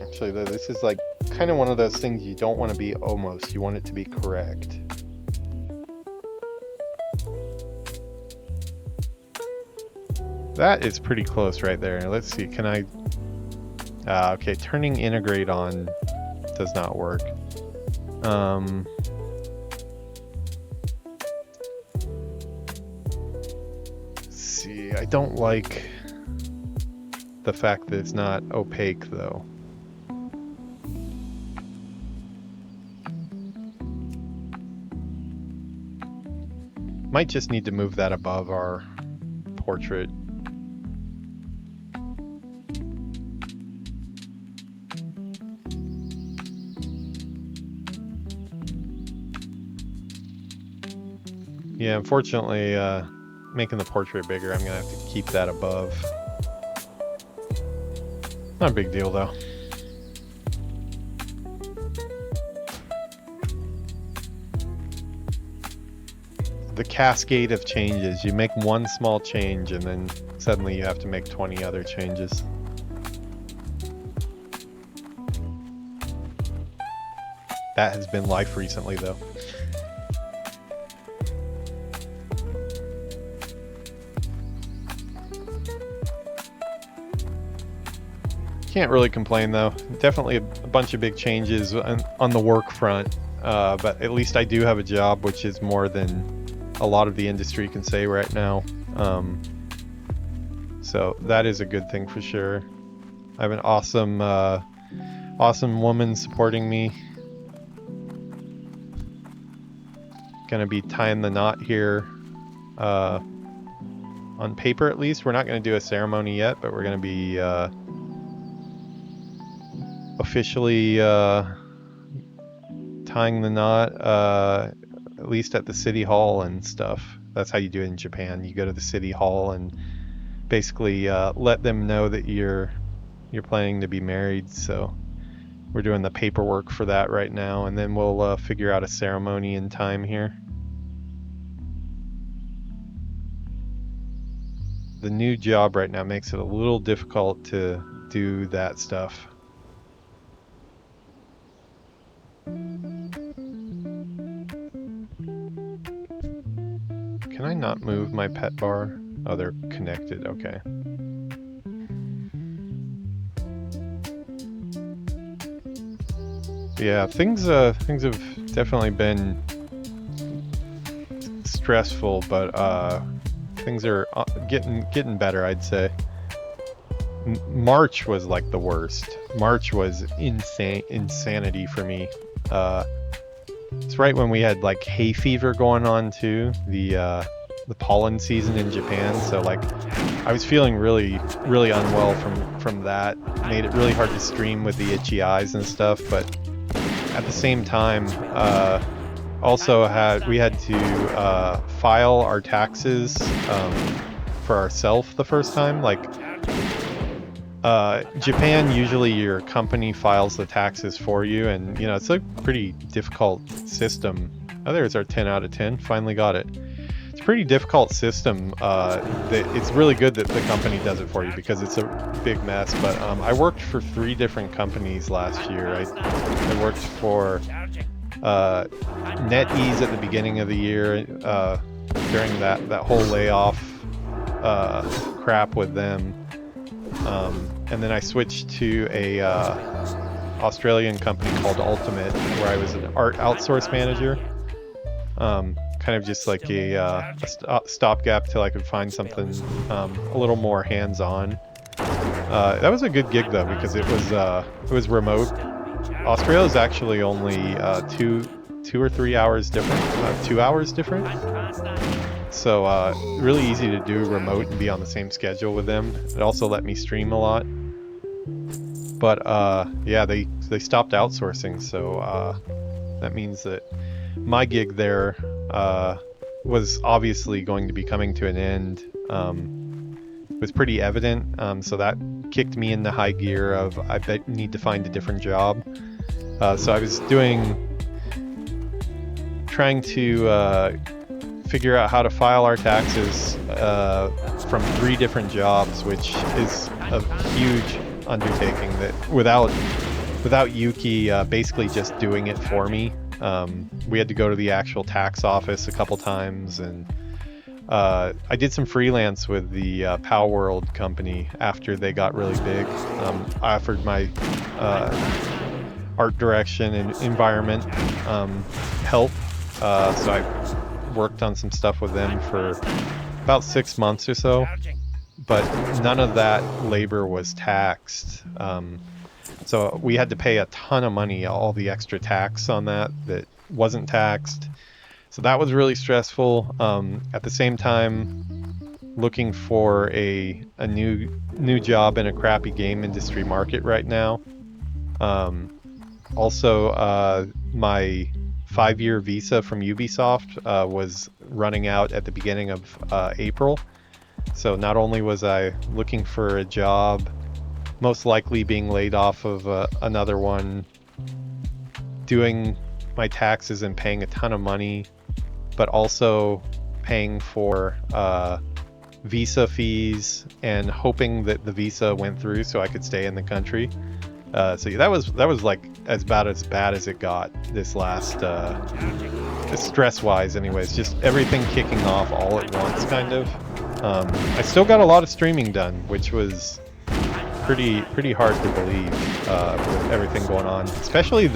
Actually, though, this is like kind of one of those things you don't want to be almost. You want it to be correct. That is pretty close right there. Let's see, can I... okay, turning integrate on does not work. Let's see, I don't like the fact that it's not opaque though. Might just need to move that above our portrait. Yeah, unfortunately, making the portrait bigger, I'm gonna have to keep that above. Not a big deal, though. The cascade of changes. You make one small change, and then suddenly you have to make 20 other changes. That has been life recently, though. Can't really complain though. Definitely a bunch of big changes on the work front, but at least I do have a job, which is more than a lot of the industry can say right now. So that is a good thing for sure. I have an awesome, awesome woman supporting me. Gonna be tying the knot here. on paper at least. We're not going to do a ceremony yet, but we're going to be officially tying the knot, at least at the city hall and stuff. That's how you do it in Japan. You go to the city hall and basically let them know that you're planning to be married. So we're doing the paperwork for that right now, and then we'll figure out a ceremony in time here. The new job right now makes it a little difficult to do that stuff. Can I not move my pet bar? Oh, they're connected. Okay. Yeah, things have definitely been stressful, but things are getting better, I'd say. March was like the worst. March was insanity for me. It's right when we had like hay fever going on too, the pollen season in Japan. So like, I was feeling really unwell from that. Made it really hard to stream with the itchy eyes and stuff. But at the same time, also we had to file our taxes for ourselves the first time. Like Japan, usually your company files the taxes for you, and you know it's a pretty difficult system. Oh, there's our 10 out of 10. Finally got it. It's a pretty difficult system. It's really good that the company does it for you because it's a big mess. But I worked for 3 different companies last year. I worked for NetEase at the beginning of the year during that whole layoff crap with them. And then I switched to a Australian company called Ultimate, where I was an Art Outsource Manager. Kind of just like a stopgap till I could find something a little more hands-on. That was a good gig though, because it was remote. Australia is actually only 2 or 3 hours different, 2 hours different. So really easy to do remote and be on the same schedule with them. It also let me stream a lot. But yeah, they stopped outsourcing, so that means that my gig there was obviously going to be coming to an end. It was pretty evident, so that kicked me into high gear of I need to find a different job. So I was trying to figure out how to file our taxes from 3 different jobs, which is a huge undertaking that without Yuki basically just doing it for me. We had to go to the actual tax office a couple times, and I did some freelance with the Pow World company after they got really big. I offered my art direction and environment help, so I worked on some stuff with them for about 6 months or so, but none of that labor was taxed. So we had to pay a ton of money, all the extra tax on that wasn't taxed. So that was really stressful. At the same time, looking for a new job in a crappy game industry market right now. Also, my 5-year visa from Ubisoft was running out at the beginning of April. So not only was I looking for a job, most likely being laid off of another one, doing my taxes and paying a ton of money, but also paying for visa fees and hoping that the visa went through so I could stay in the country. So yeah, that was like as bad as it got this last stress-wise anyways, just everything kicking off all at once kind of. I still got a lot of streaming done, which was pretty hard to believe with everything going on. Especially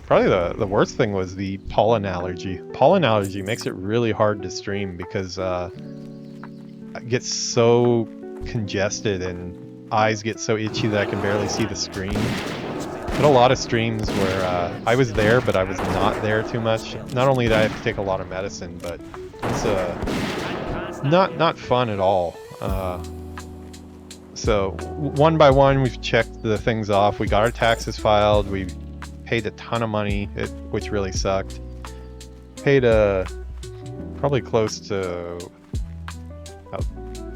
probably the worst thing was the pollen allergy. Pollen allergy makes it really hard to stream because it gets so congested and eyes get so itchy that I can barely see the screen. Had a lot of streams where I was there, but I was not there too much. Not only did I have to take a lot of medicine, but not fun at all. So one by one, we've checked the things off. We got our taxes filed. We paid a ton of money, which really sucked. Paid probably close to about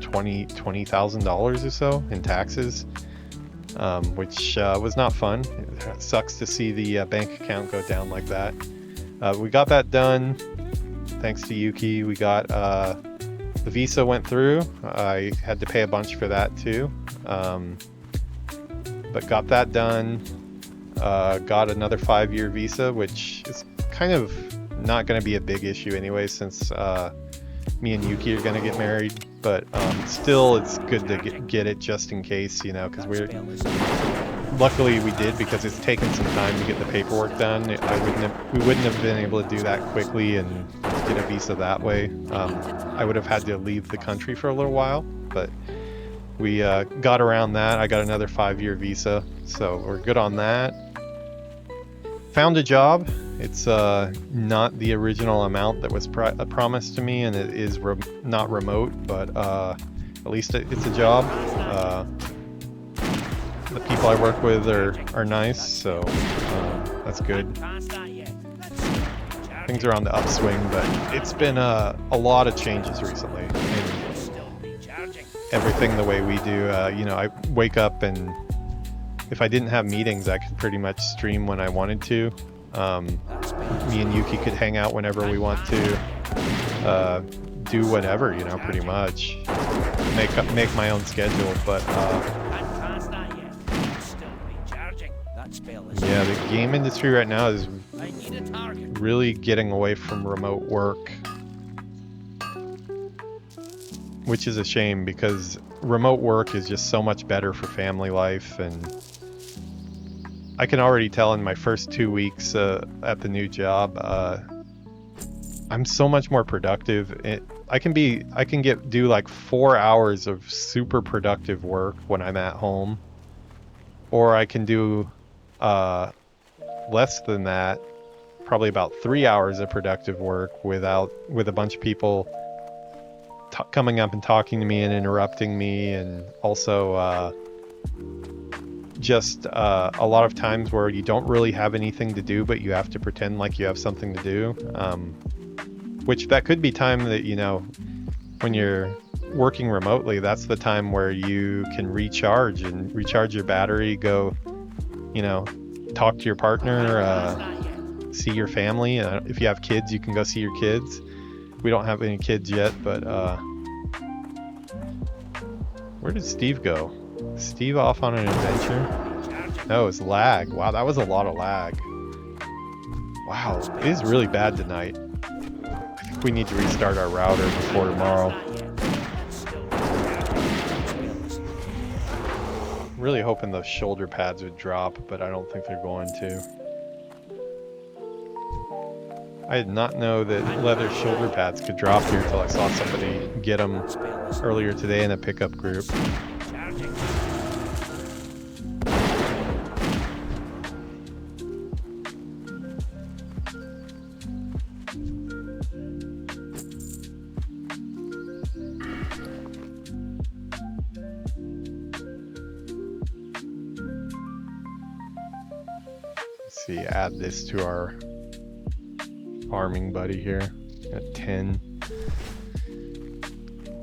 $20,000 or so in taxes, which was not fun. It sucks to see the bank account go down like that. We got that done thanks to Yuki. We got the visa went through. I had to pay a bunch for that too, but got that done. Got another 5-year visa, which is kind of not going to be a big issue anyway, since me and Yuki are going to get married. But still, it's good to get it just in case, you know, because luckily we did, because it's taken some time to get the paperwork done. We wouldn't have been able to do that quickly and get a visa that way. I would have had to leave the country for a little while, but we got around that. I got another 5-year visa, so we're good on that. Found a job. It's not the original amount that was promised to me, and it is not remote, but at least it's a job. The people I work with are nice, so that's good. Things are on the upswing, but it's been a lot of changes recently. And everything the way we do, you know, I wake up, and if I didn't have meetings, I could pretty much stream when I wanted to. Me and Yuki could hang out whenever we want to, do whatever, you know, pretty much. Make my own schedule, but yeah, the game industry right now is really getting away from remote work, which is a shame, because remote work is just so much better for family life. And I can already tell in my first 2 weeks at the new job, I'm so much more productive. I can do like 4 hours of super productive work when I'm at home, or I can do less than that, probably about 3 hours of productive work with a bunch of people coming up and talking to me and interrupting me, and also just a lot of times where you don't really have anything to do, but you have to pretend like you have something to do, which that could be time that, you know, when you're working remotely, that's the time where you can recharge your battery, go, you know, talk to your partner, see your family. If you have kids, you can go see your kids. We don't have any kids yet, but where did Steve go? Steve off on an adventure? No, it's lag. Wow, that was a lot of lag. Wow, it is really bad tonight. I think we need to restart our router before tomorrow. Really hoping those shoulder pads would drop, but I don't think they're going to. I did not know that leather shoulder pads could drop here until I saw somebody get them earlier today in a pickup group. Let's see, add this to our farming buddy here at 10.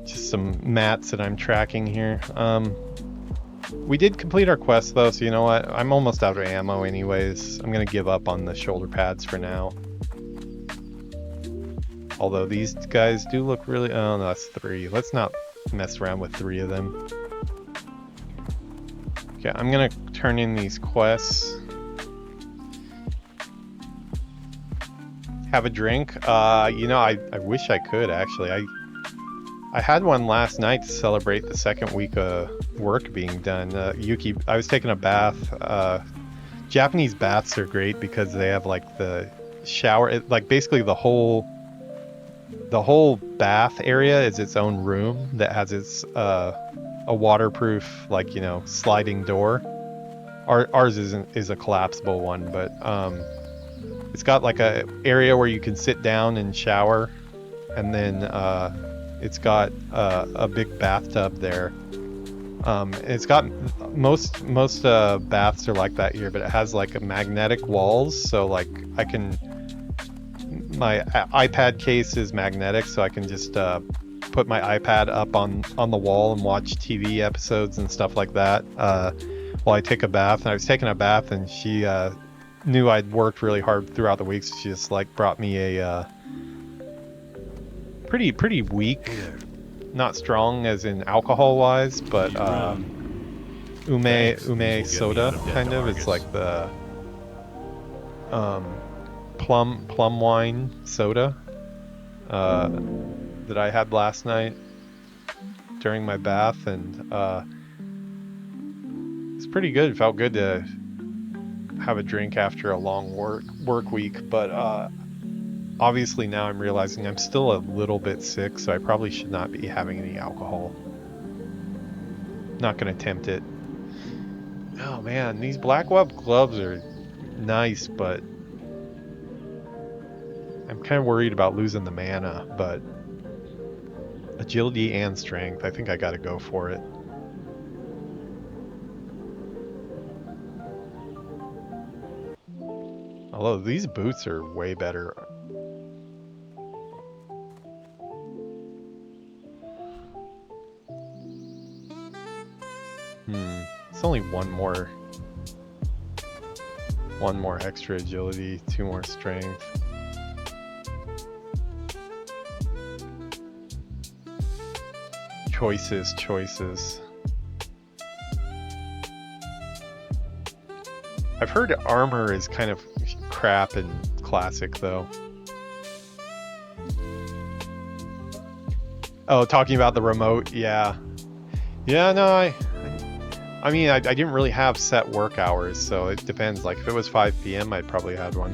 Just some mats that I'm tracking here. We did complete our quest though, so you know what? I'm almost out of ammo anyways. I'm gonna give up on the shoulder pads for now. Although these guys do look really... Oh no, that's 3. Let's not mess around with 3 of them. Okay, I'm gonna turn in these quests. Have a drink. You know, I wish I could actually. I had one last night to celebrate the 2nd week of work being done. Yuki, I was taking a bath. Japanese baths are great because they have like the shower, like basically the whole bath area is its own room that has its a waterproof, like, you know, sliding door. Ours is a collapsible one, but it's got like a area where you can sit down and shower, and then It's got a big bathtub there. It's got most baths are like that here, but it has like magnetic walls, so like my iPad case is magnetic, so I can just put my iPad up on the wall and watch TV episodes and stuff like that while I take a bath. And I was taking a bath, and she knew I'd worked really hard throughout the week, so she just like brought me a pretty weak, not strong as in alcohol wise, but ume soda kind of. It's like the plum wine soda that I had last night during my bath, and it's pretty good. It felt good to have a drink after a long work week, but obviously now I'm realizing I'm still a little bit sick, so I probably should not be having any alcohol. Not gonna tempt it. Oh man, these black web gloves are nice, but I'm kind of worried about losing the mana, but agility and strength, I think I gotta go for it. Although these boots are way better. It's only one more extra agility, 2 more strength. Choices. I've heard armor is kind of crap in classic though. Oh, talking about the remote, yeah. Yeah, no, I mean, I didn't really have set work hours, so it depends. Like, if it was 5 p.m., I'd probably had one.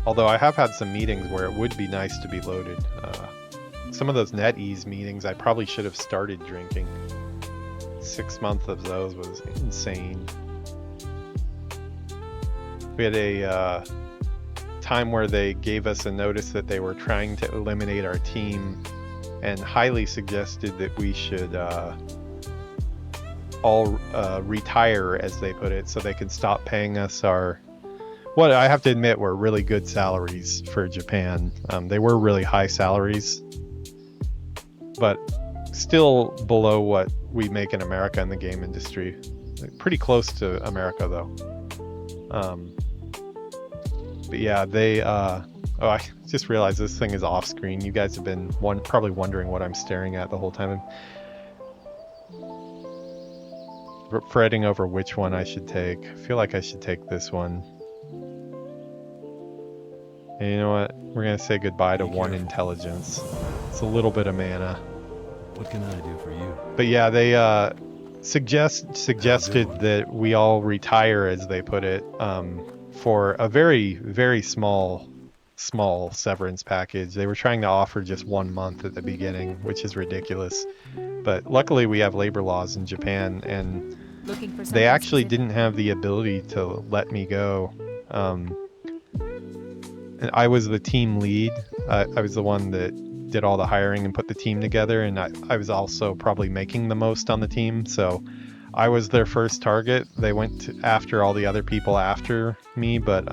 Although I have had some meetings where it would be nice to be loaded. Some of those NetEase meetings, I probably should have started drinking. 6 months of those was insane. We had a time where they gave us a notice that they were trying to eliminate our team and highly suggested that we should all retire, as they put it, so they could stop paying us our, what I have to admit were really good salaries for Japan. They were really high salaries, but still below what we make in America in the game industry. Pretty close to America though. But yeah, they oh, I just realized this thing is off screen. You guys have been probably wondering what I'm staring at the whole time. I'm fretting over which one I should take. I feel like I should take this one. And you know what? We're gonna say goodbye to 1 intelligence. It's a little bit of mana. What can I do for you? But yeah, they suggested that we all retire, as they put it, for a very, very small severance package. They were trying to offer just 1 month at the beginning, which is ridiculous. But luckily we have labor laws in Japan, and they actually didn't have the ability to let me go. And I was the team lead. I was the one that did all the hiring and put the team together, and I was also probably making the most on the team, so I was their first target. They went after all the other people after me, but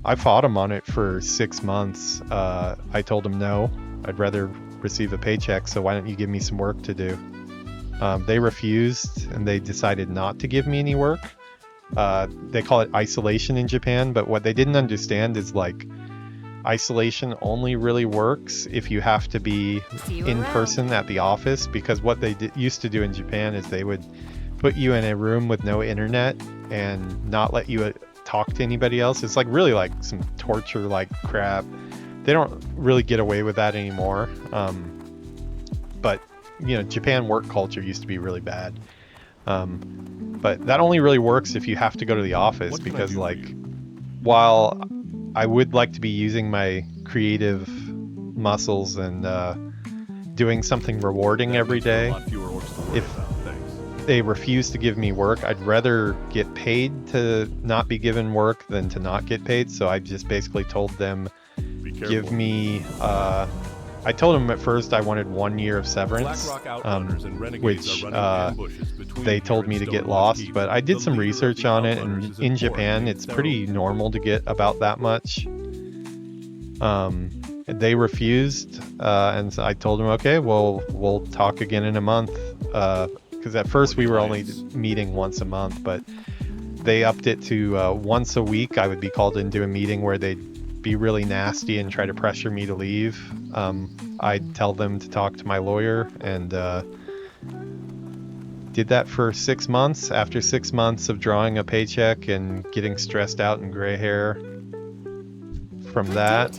I fought them on it for 6 months. I told them no, I'd rather receive a paycheck, so why don't you give me some work to do? They refused, and they decided not to give me any work. They call it isolation in Japan, but what they didn't understand is, like, isolation only really works if you have to be in person at the office, because what they used to do in Japan is they would put you in a room with no internet and not let you talk to anybody else. It's like really like some torture like crap. They don't really get away with that anymore. But you know, Japan work culture used to be really bad. But that only really works if you have to go to the office, because like, while I would like to be using my creative muscles and doing something rewarding every day, they refuse to give me work. I'd rather get paid to not be given work than to not get paid. So I just basically told them, give me. I told them at first I wanted 1 year of severance, which they told me to get lost. But I did some research on it, and in Japan, it's pretty normal to get about that much. They refused, and so I told them, okay, well, we'll talk again in a month. Because at first we were only meeting once a month, but they upped it to once a week. I would be called into a meeting where they'd be really nasty and try to pressure me to leave. I'd tell them to talk to my lawyer, and did that for 6 months. After 6 months of drawing a paycheck and getting stressed out and gray hair from that,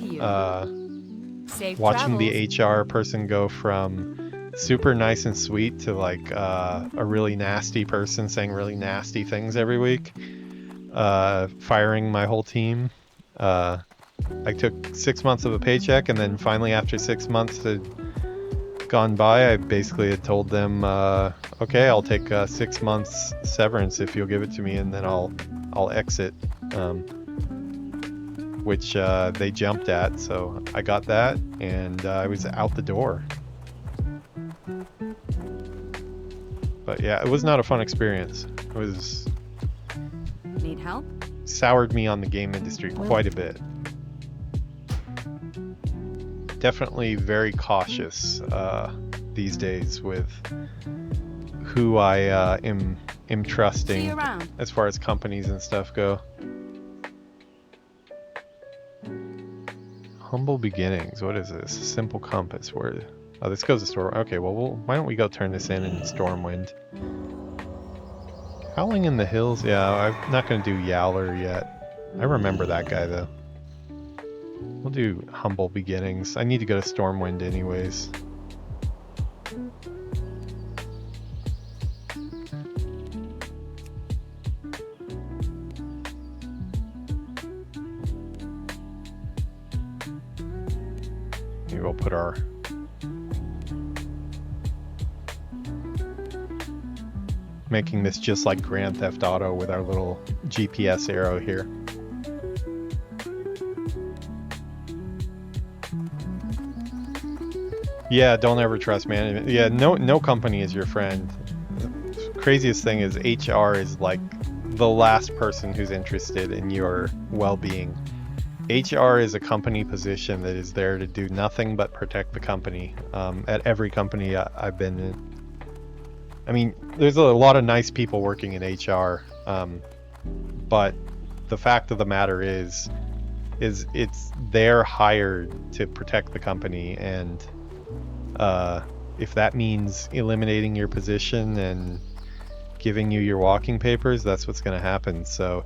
watching the HR person go from super nice and sweet to like a really nasty person saying really nasty things every week, firing my whole team. I took 6 months of a paycheck, and then finally after 6 months had gone by, I basically had told them, okay, I'll take 6 months severance if you'll give it to me, and then I'll exit, which they jumped at. So I got that, and I was out the door. But yeah, it was not a fun experience. It was... Need help? Soured me on the game industry quite a bit. Definitely very cautious these days with who I am trusting as far as companies and stuff go. Humble beginnings. What is this? Simple compass. Where? Oh, this goes to store. Okay, well, why don't we go turn this in Stormwind? Howling in the Hills. Yeah, I'm not gonna do Yowler yet. I remember that guy though. We'll do Humble Beginnings. I need to go to Stormwind anyways. Maybe we'll put our... making this just like Grand Theft Auto with our little GPS arrow here. Yeah, don't ever trust management. Yeah, no company is your friend. The craziest thing is HR is like the last person who's interested in your well-being. HR is a company position that is there to do nothing but protect the company. At every company I've been in. I mean, there's a lot of nice people working in HR, but the fact of the matter is it's they're hired to protect the company, and if that means eliminating your position and giving you your walking papers, that's what's going to happen. So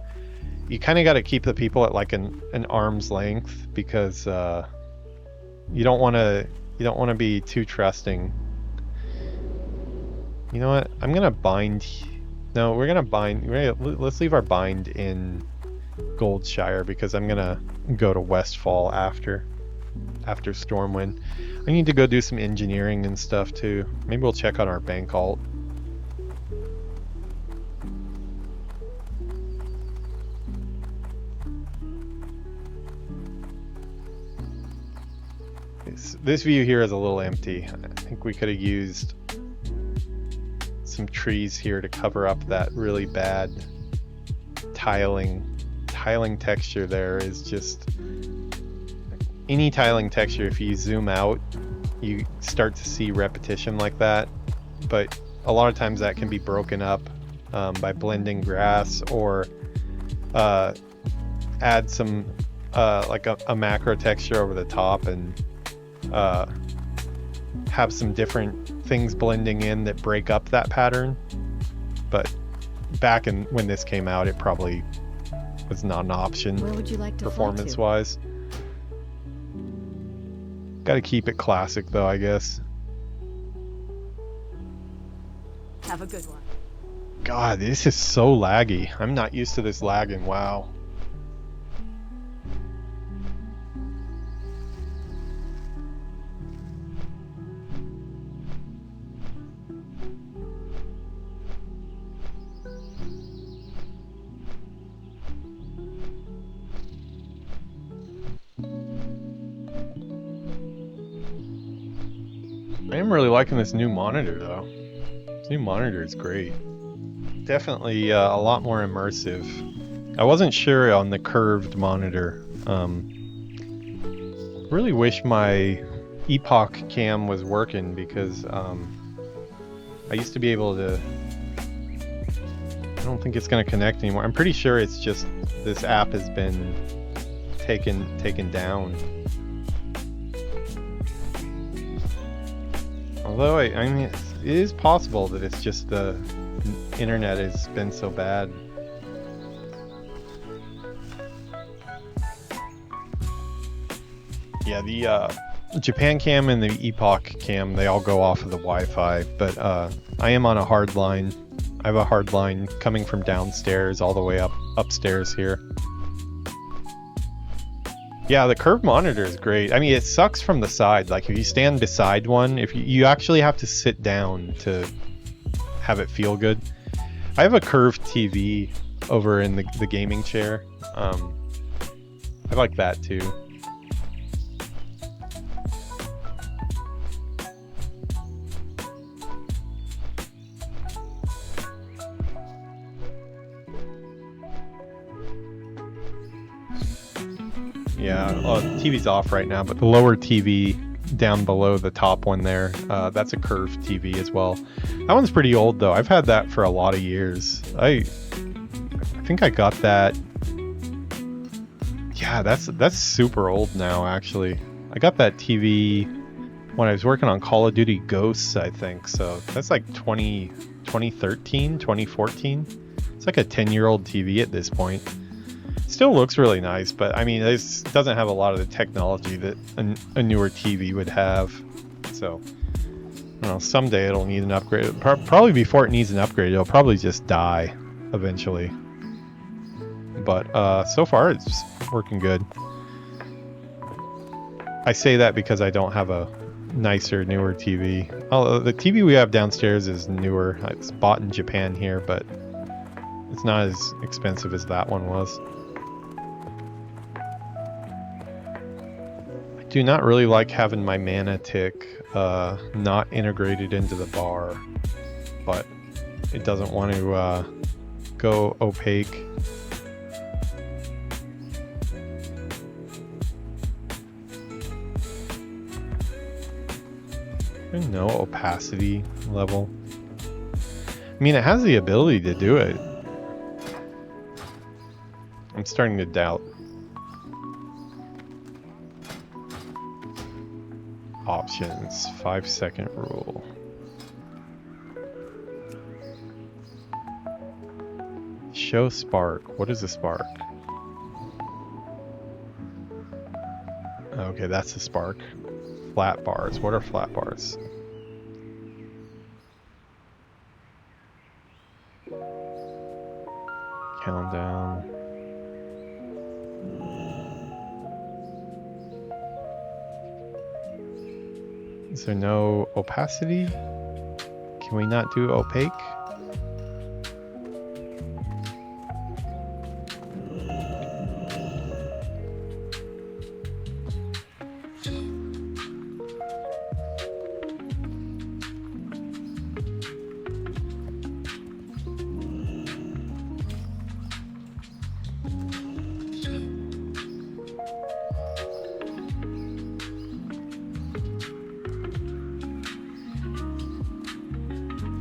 you kind of got to keep the people at like an arm's length, because you don't want to be too trusting. You know what? I'm gonna bind. No, we're gonna bind. Let's leave our bind in Goldshire, because I'm gonna go to Westfall after Stormwind. I need to go do some engineering and stuff too. Maybe we'll check on our bank alt. This view here is a little empty. I think we could have used some trees here to cover up that really bad tiling texture. There is just any tiling texture, if you zoom out you start to see repetition like that, but a lot of times that can be broken up by blending grass, or add some like a macro texture over the top, and have some different things blending in that break up that pattern. But back when this came out, it probably was not an option. Where would you like to performance wise? Gotta keep it classic though, I guess. Have a good one. God, this is so laggy. I'm not used to this lag in WoW. I am really liking this new monitor though. This new monitor is great. Definitely a lot more immersive. I wasn't sure on the curved monitor. Really wish my Epoch cam was working because I used to be able to. I don't think it's going to connect anymore. I'm pretty sure it's just this app has been taken down. Although I mean it is possible that it's just the internet has been so bad. Yeah, the Japan cam and the Epoch cam, they all go off of the Wi-Fi, but I am on a hard line. I have a hard line coming from downstairs all the way upstairs here. Yeah, the curved monitor is great. I mean, it sucks from the side. Like, if you stand beside one, if you actually have to sit down to have it feel good. I have a curved TV over in the gaming chair. I like that too. Yeah, TV's off right now, but the lower TV down below the top one there, that's a curved TV as well. That one's pretty old though. I've had that for a lot of years. I think I got that. Yeah, that's super old now actually. I got that TV when I was working on Call of Duty Ghosts, I think. So that's like 2013, 2014. It's like a 10-year-old TV at this point. Still looks really nice, but I mean, this doesn't have a lot of the technology that a newer TV would have. So, I don't know, someday it'll need an upgrade. Probably before it needs an upgrade, it'll probably just die eventually. But so far, it's working good. I say that because I don't have a nicer, newer TV. Oh, the TV we have downstairs is newer. It's bought in Japan here, but it's not as expensive as that one was. Do not really like having my mana tick not integrated into the bar, but it doesn't want to go opaque. No opacity level. I mean, it has the ability to do it. I'm starting to doubt. Options, 5-second rule. Show spark. What is a spark? Okay, that's a spark. Flat bars. What are flat bars? Countdown. Is there no opacity? Can we not do opaque?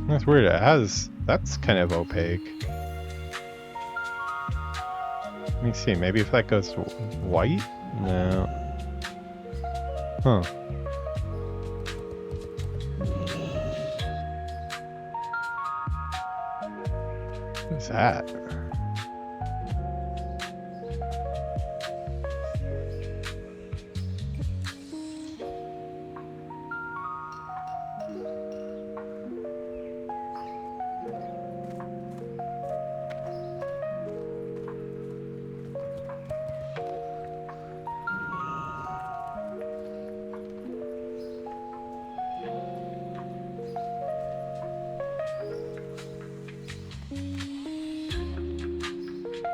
That's weird. It has. That's kind of opaque. Let me see. Maybe if that goes white? No. Huh. What's that?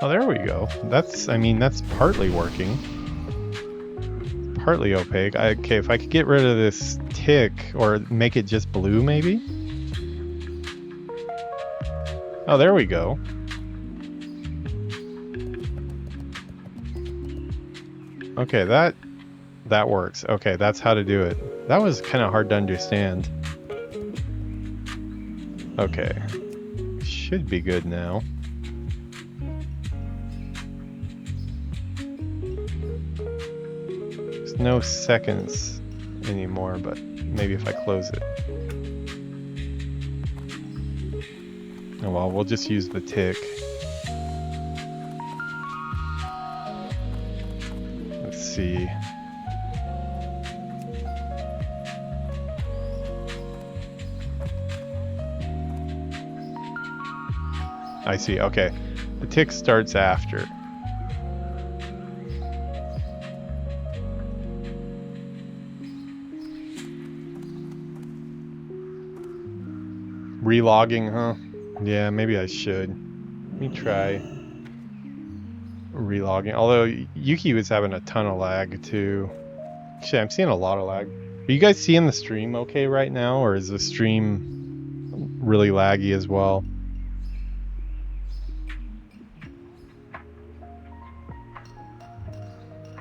Oh, there we go. That's, I mean, that's partly working. partly opaque. Okay, if I could get rid of this tick or make it just blue, maybe? Oh, there we go. Okay, that works. Okay, that's how to do it. That was kind of hard to understand. Okay. Should be good now. There's no seconds anymore, but maybe if I close it. Oh well, we'll just use the tick. Let's see. I see, okay. The tick starts after. Relogging, huh? Yeah, maybe I should. Let me try relogging. Although Yuki was having a ton of lag too. Actually, I'm seeing a lot of lag. Are you guys seeing the stream okay right now, or is the stream really laggy as well?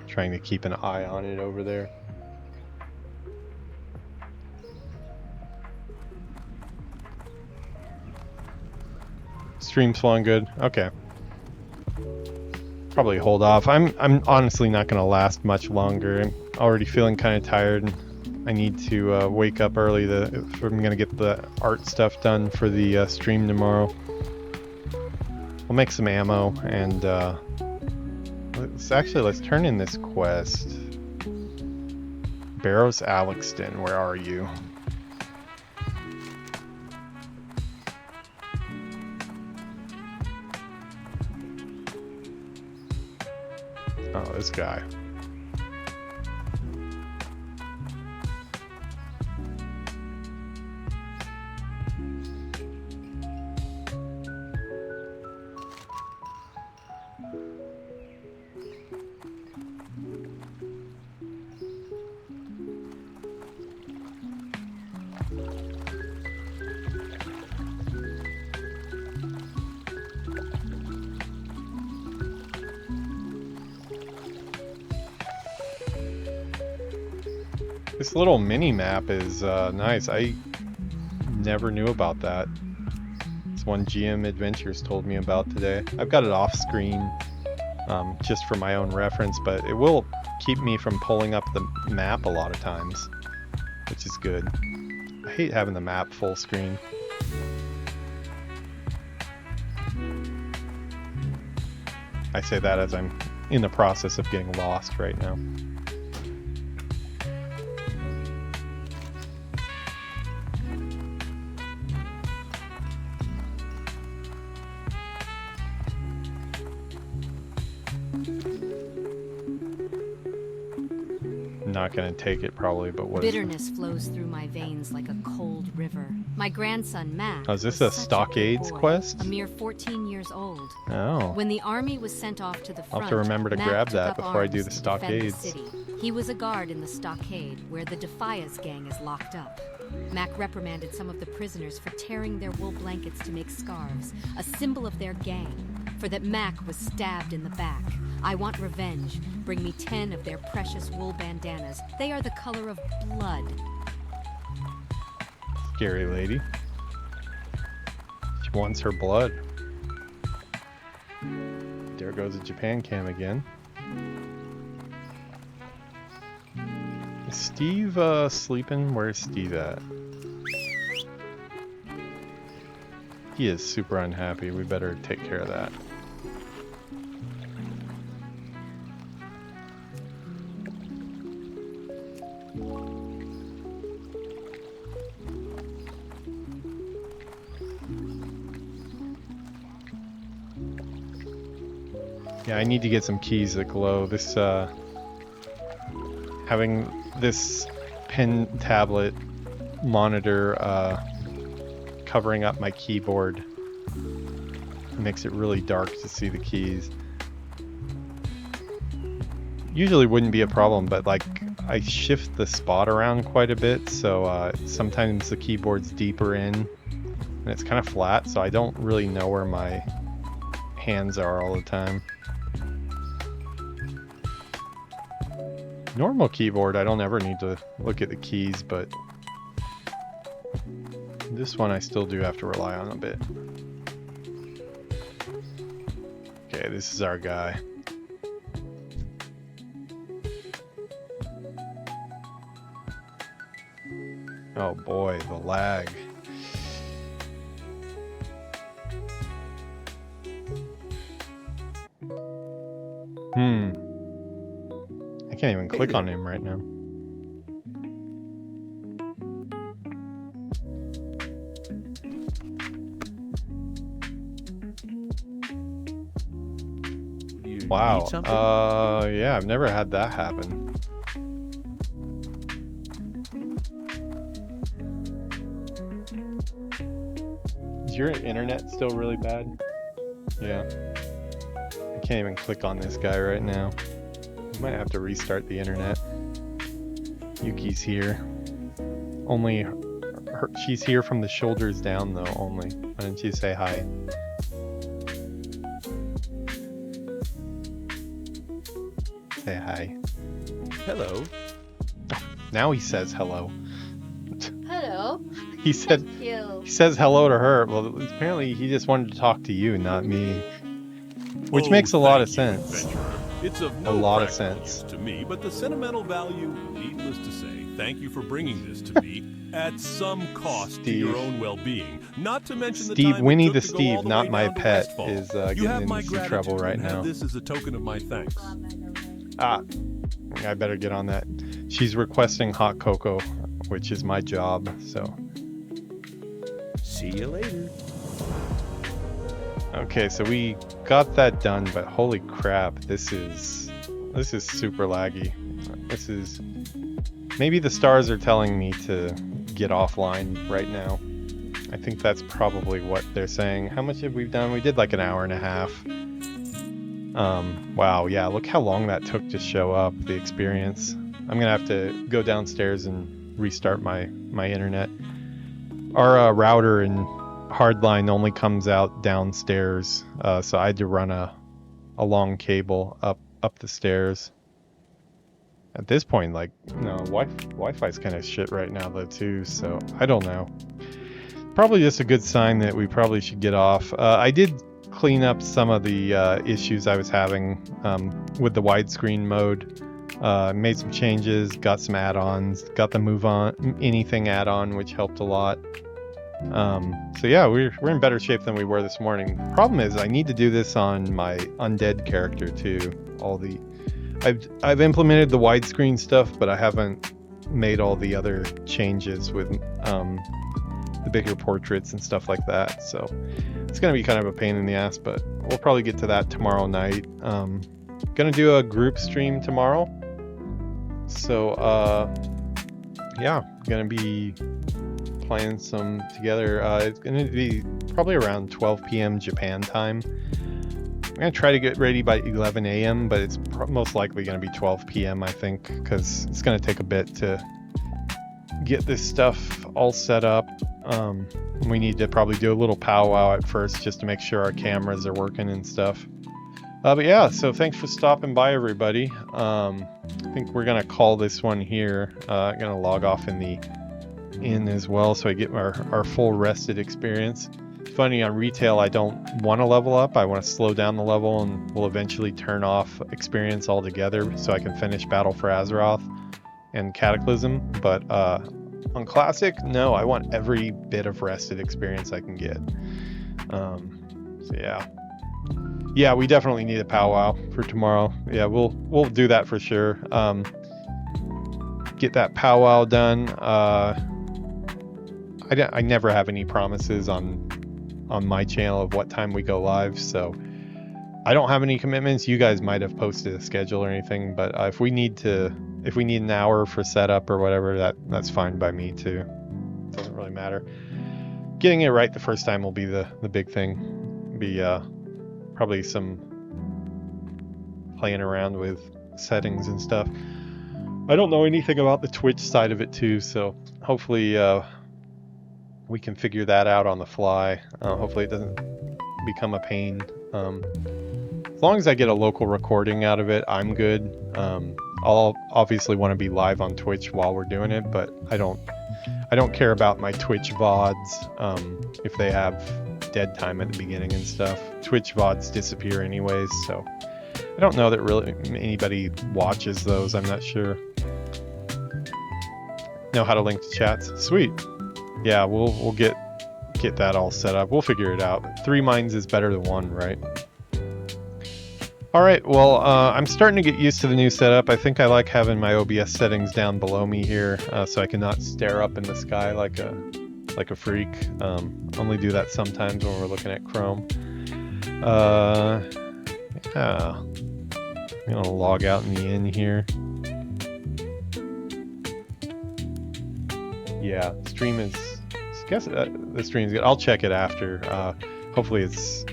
Trying to keep an eye on it over there. Stream's flowing good. Okay. Probably hold off. I'm honestly not gonna last much longer. I'm already feeling kind of tired. I need to wake up early if I'm gonna get the art stuff done for the stream tomorrow. We'll make some ammo and let's turn in this quest. Barrows Alexton, where are you? Oh, this guy. This little mini map is nice. I never knew about that. It's one GM Adventures told me about today. I've got it off screen just for my own reference, but it will keep me from pulling up the map a lot of times, which is good. I hate having the map full screen. I say that as I'm in the process of getting lost right now. Not gonna take it probably, but what Bitterness is flows through my veins like a cold river. My grandson Mac. Oh, is this was a such Stockades good boy, quest? A mere 14 years old. Oh. When the army was sent off to the front, I'll have to remember to Mac grab took that up before I do arms the to defend Stockades. city. He was a guard in the stockade where the Defias gang is locked up. Mac reprimanded some of the prisoners for tearing their wool blankets to make scarves, a symbol of their gang, for that Mac was stabbed in the back. I want revenge. Bring me 10 of their precious wool bandanas. They are the color of blood. Scary lady. She wants her blood. There goes a Japan cam again. Is Steve sleeping? Where's Steve at? He is super unhappy. We better take care of that. Yeah, I need to get some keys that glow. This, having this pen tablet monitor covering up my keyboard makes it really dark to see the keys. Usually wouldn't be a problem, but like I shift the spot around quite a bit, so sometimes the keyboard's deeper in and it's kind of flat, so I don't really know where my hands are all the time. Normal keyboard, I don't ever need to look at the keys, but this one I still do have to rely on a bit. Okay, this is our guy. Oh boy, the lag. I can't even click on him right now. Wow. Yeah, I've never had that happen. Is your internet still really bad? Yeah. I can't even click on this guy right now. Might have to restart the internet. Yuki's here. Only she's here from the shoulders down though, only. Why don't you say hi? Say hi. Hello. Now he says hello. Hello. He said Thank you. he says hello to her. Well, apparently he just wanted to talk to you, not me. Which makes a lot of sense. It's of A no lot of practical sense. use to me, but the sentimental value, needless to say, thank you for bringing this to me at some cost to your own well-being. Not to mention the Steve, time Winnie it the took to go all Steve, the not way my down to pet, Westfall. is You getting have my into some trouble gratitude right and now. have this as a token of my thanks. Ah, I better get on that. She's requesting hot cocoa, which is my job, so. See you later. Okay, so we got that done, but holy crap, this is super laggy. This is, maybe the stars are telling me to get offline right now. I think that's probably what they're saying. How much have we done? We did like an hour and a half. Wow, yeah, look how long that took to show up, the experience. I'm gonna have to go downstairs and restart my internet. Our router in Hardline only comes out downstairs, so I had to run a long cable up the stairs. At this point, like, no, Wi-Fi's kind of shit right now though too, so I don't know. Probably just a good sign that we probably should get off. I did clean up some of the issues I was having with the widescreen mode. Made some changes, got some add-ons, got the Move On Anything add-on, which helped a lot. So yeah, we're in better shape than we were this morning. Problem is, I need to do this on my undead character too. I've implemented the widescreen stuff, but I haven't made all the other changes with the bigger portraits and stuff like that. So it's gonna be kind of a pain in the ass, but we'll probably get to that tomorrow night. Gonna do a group stream tomorrow. So yeah, gonna be playing some together. It's gonna be probably around 12 p.m. Japan time. I'm gonna try to get ready by 11 a.m., but it's most likely gonna be 12 p.m. I think, because it's gonna take a bit to get this stuff all set up. We need to probably do a little powwow at first just to make sure our cameras are working and stuff. But yeah, so thanks for stopping by, everybody. I think we're gonna call this one here. I'm gonna log off in the inn as well, so I get our full rested experience. It's funny, on retail, I don't want to level up. I want to slow down the level, and we'll eventually turn off experience altogether so I can finish Battle for Azeroth and Cataclysm. But on Classic, no, I want every bit of rested experience I can get. So yeah, we definitely need a powwow for tomorrow. Yeah, we'll do that for sure. Get that powwow done. I never have any promises on my channel of what time we go live, so I don't have any commitments. You guys might have posted a schedule or anything, but if we need an hour for setup or whatever, that's fine by me too. Doesn't really matter. Getting it right the first time will be the big thing. Be probably some playing around with settings and stuff. I don't know anything about the Twitch side of it too, so hopefully we can figure that out on the fly. Hopefully it doesn't become a pain. As long as I get a local recording out of it, I'm good. I'll obviously want to be live on Twitch while we're doing it, but I don't care about my Twitch VODs if they have dead time at the beginning and stuff. Twitch VODs disappear anyways, so I don't know that really anybody watches those. I'm not sure. Know how to link to chats? Sweet. Yeah, we'll get that all set up. We'll figure it out. 3 minds is better than 1, right? Alright, well, I'm starting to get used to the new setup. I think I like having my OBS settings down below me here, so I cannot stare up in the sky like a freak. Only do that sometimes when we're looking at Chrome. Yeah. I'm gonna log out in the inn here. Yeah, stream is... I guess the stream's good. I'll check it after. Hopefully it's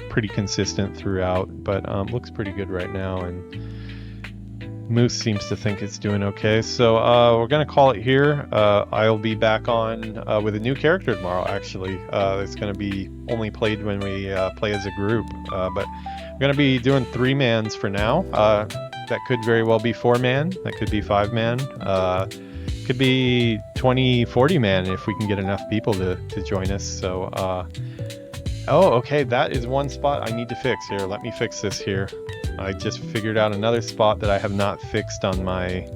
pretty consistent throughout, but looks pretty good right now, and Moose seems to think it's doing okay. So we're gonna call it here. I'll be back on with a new character tomorrow, actually. It's gonna be only played when we play as a group, but I'm gonna be doing 3-mans for now. That could very well be 4-man, that could be 5-man, could be 20-40-man if we can get enough people to join us. So oh, okay, that is one spot I need to fix. Here, let me fix this here. I just figured out another spot that I have not fixed on my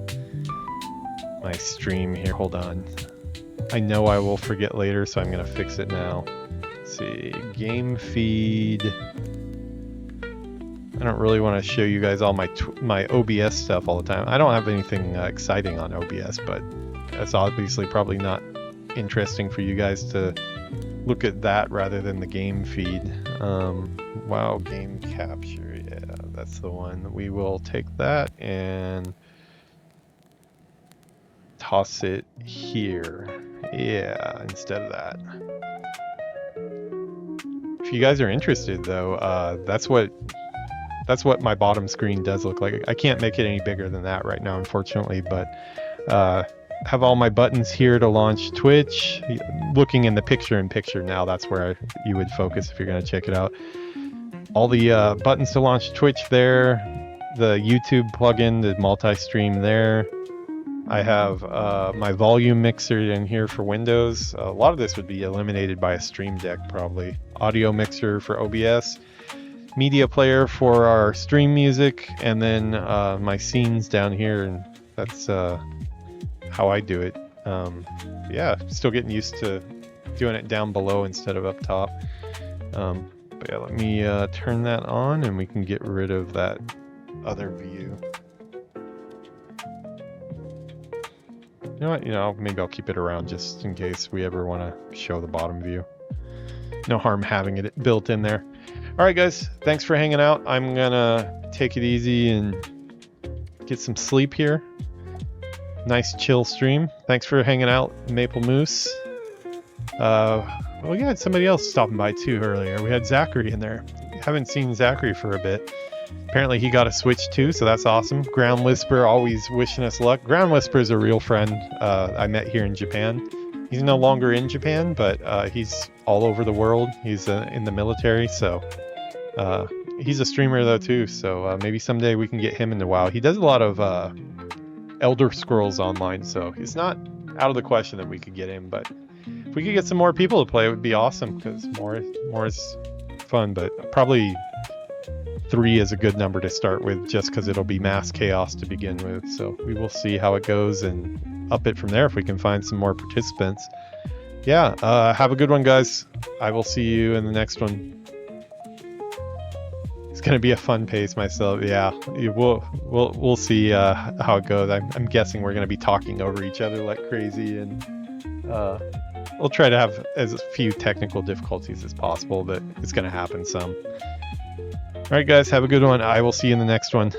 stream here. Hold on. I know I will forget later, so I'm going to fix it now. Let's see, game feed. I don't really want to show you guys all my OBS stuff all the time. I don't have anything exciting on OBS, but that's obviously probably not interesting for you guys to look at that rather than the game feed. WoW game capture, yeah, that's the one. We will take that and toss it here. Yeah, instead of that. If you guys are interested though, that's what my bottom screen does look like. I can't make it any bigger than that right now, unfortunately, but have all my buttons here to launch Twitch. Looking in the picture-in-picture now, that's where you would focus if you're going to check it out. All the buttons to launch Twitch there. The YouTube plugin, the multi-stream there. I have my volume mixer in here for Windows. A lot of this would be eliminated by a Stream Deck, probably. Audio mixer for OBS. Media player for our stream music. And then my scenes down here, and that's... how I do it. Yeah, still getting used to doing it down below instead of up top. But yeah, let me turn that on and we can get rid of that other view. You know what? Maybe I'll keep it around just in case we ever want to show the bottom view. No harm having it built in there. All right, guys, thanks for hanging out. I'm gonna take it easy and get some sleep here. Nice chill stream. Thanks for hanging out, Maple Moose. Well, we had somebody else stopping by too earlier. We had Zachary in there. Haven't seen Zachary for a bit. Apparently he got a Switch too, so that's awesome. Ground Whisper always wishing us luck. Ground Whisper is a real friend I met here in Japan. He's no longer in Japan, but he's all over the world. He's in the military, so he's a streamer though too. So maybe someday we can get him into WoW. He does a lot of Elder Scrolls Online, so it's not out of the question that we could get him, but if we could get some more people to play, it would be awesome, because more is fun, but probably 3 is a good number to start with, just because it'll be mass chaos to begin with, so we will see how it goes and up it from there if we can find some more participants. Yeah, have a good one, guys. I will see you in the next one. It's gonna be a fun pace myself. Yeah, we'll see how it goes. I'm guessing we're gonna be talking over each other like crazy, and we'll try to have as few technical difficulties as possible, but it's gonna happen some. All right, guys, have a good one. I will see you in the next one.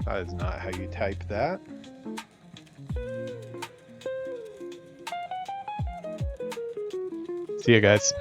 That is not how you type that. See you guys.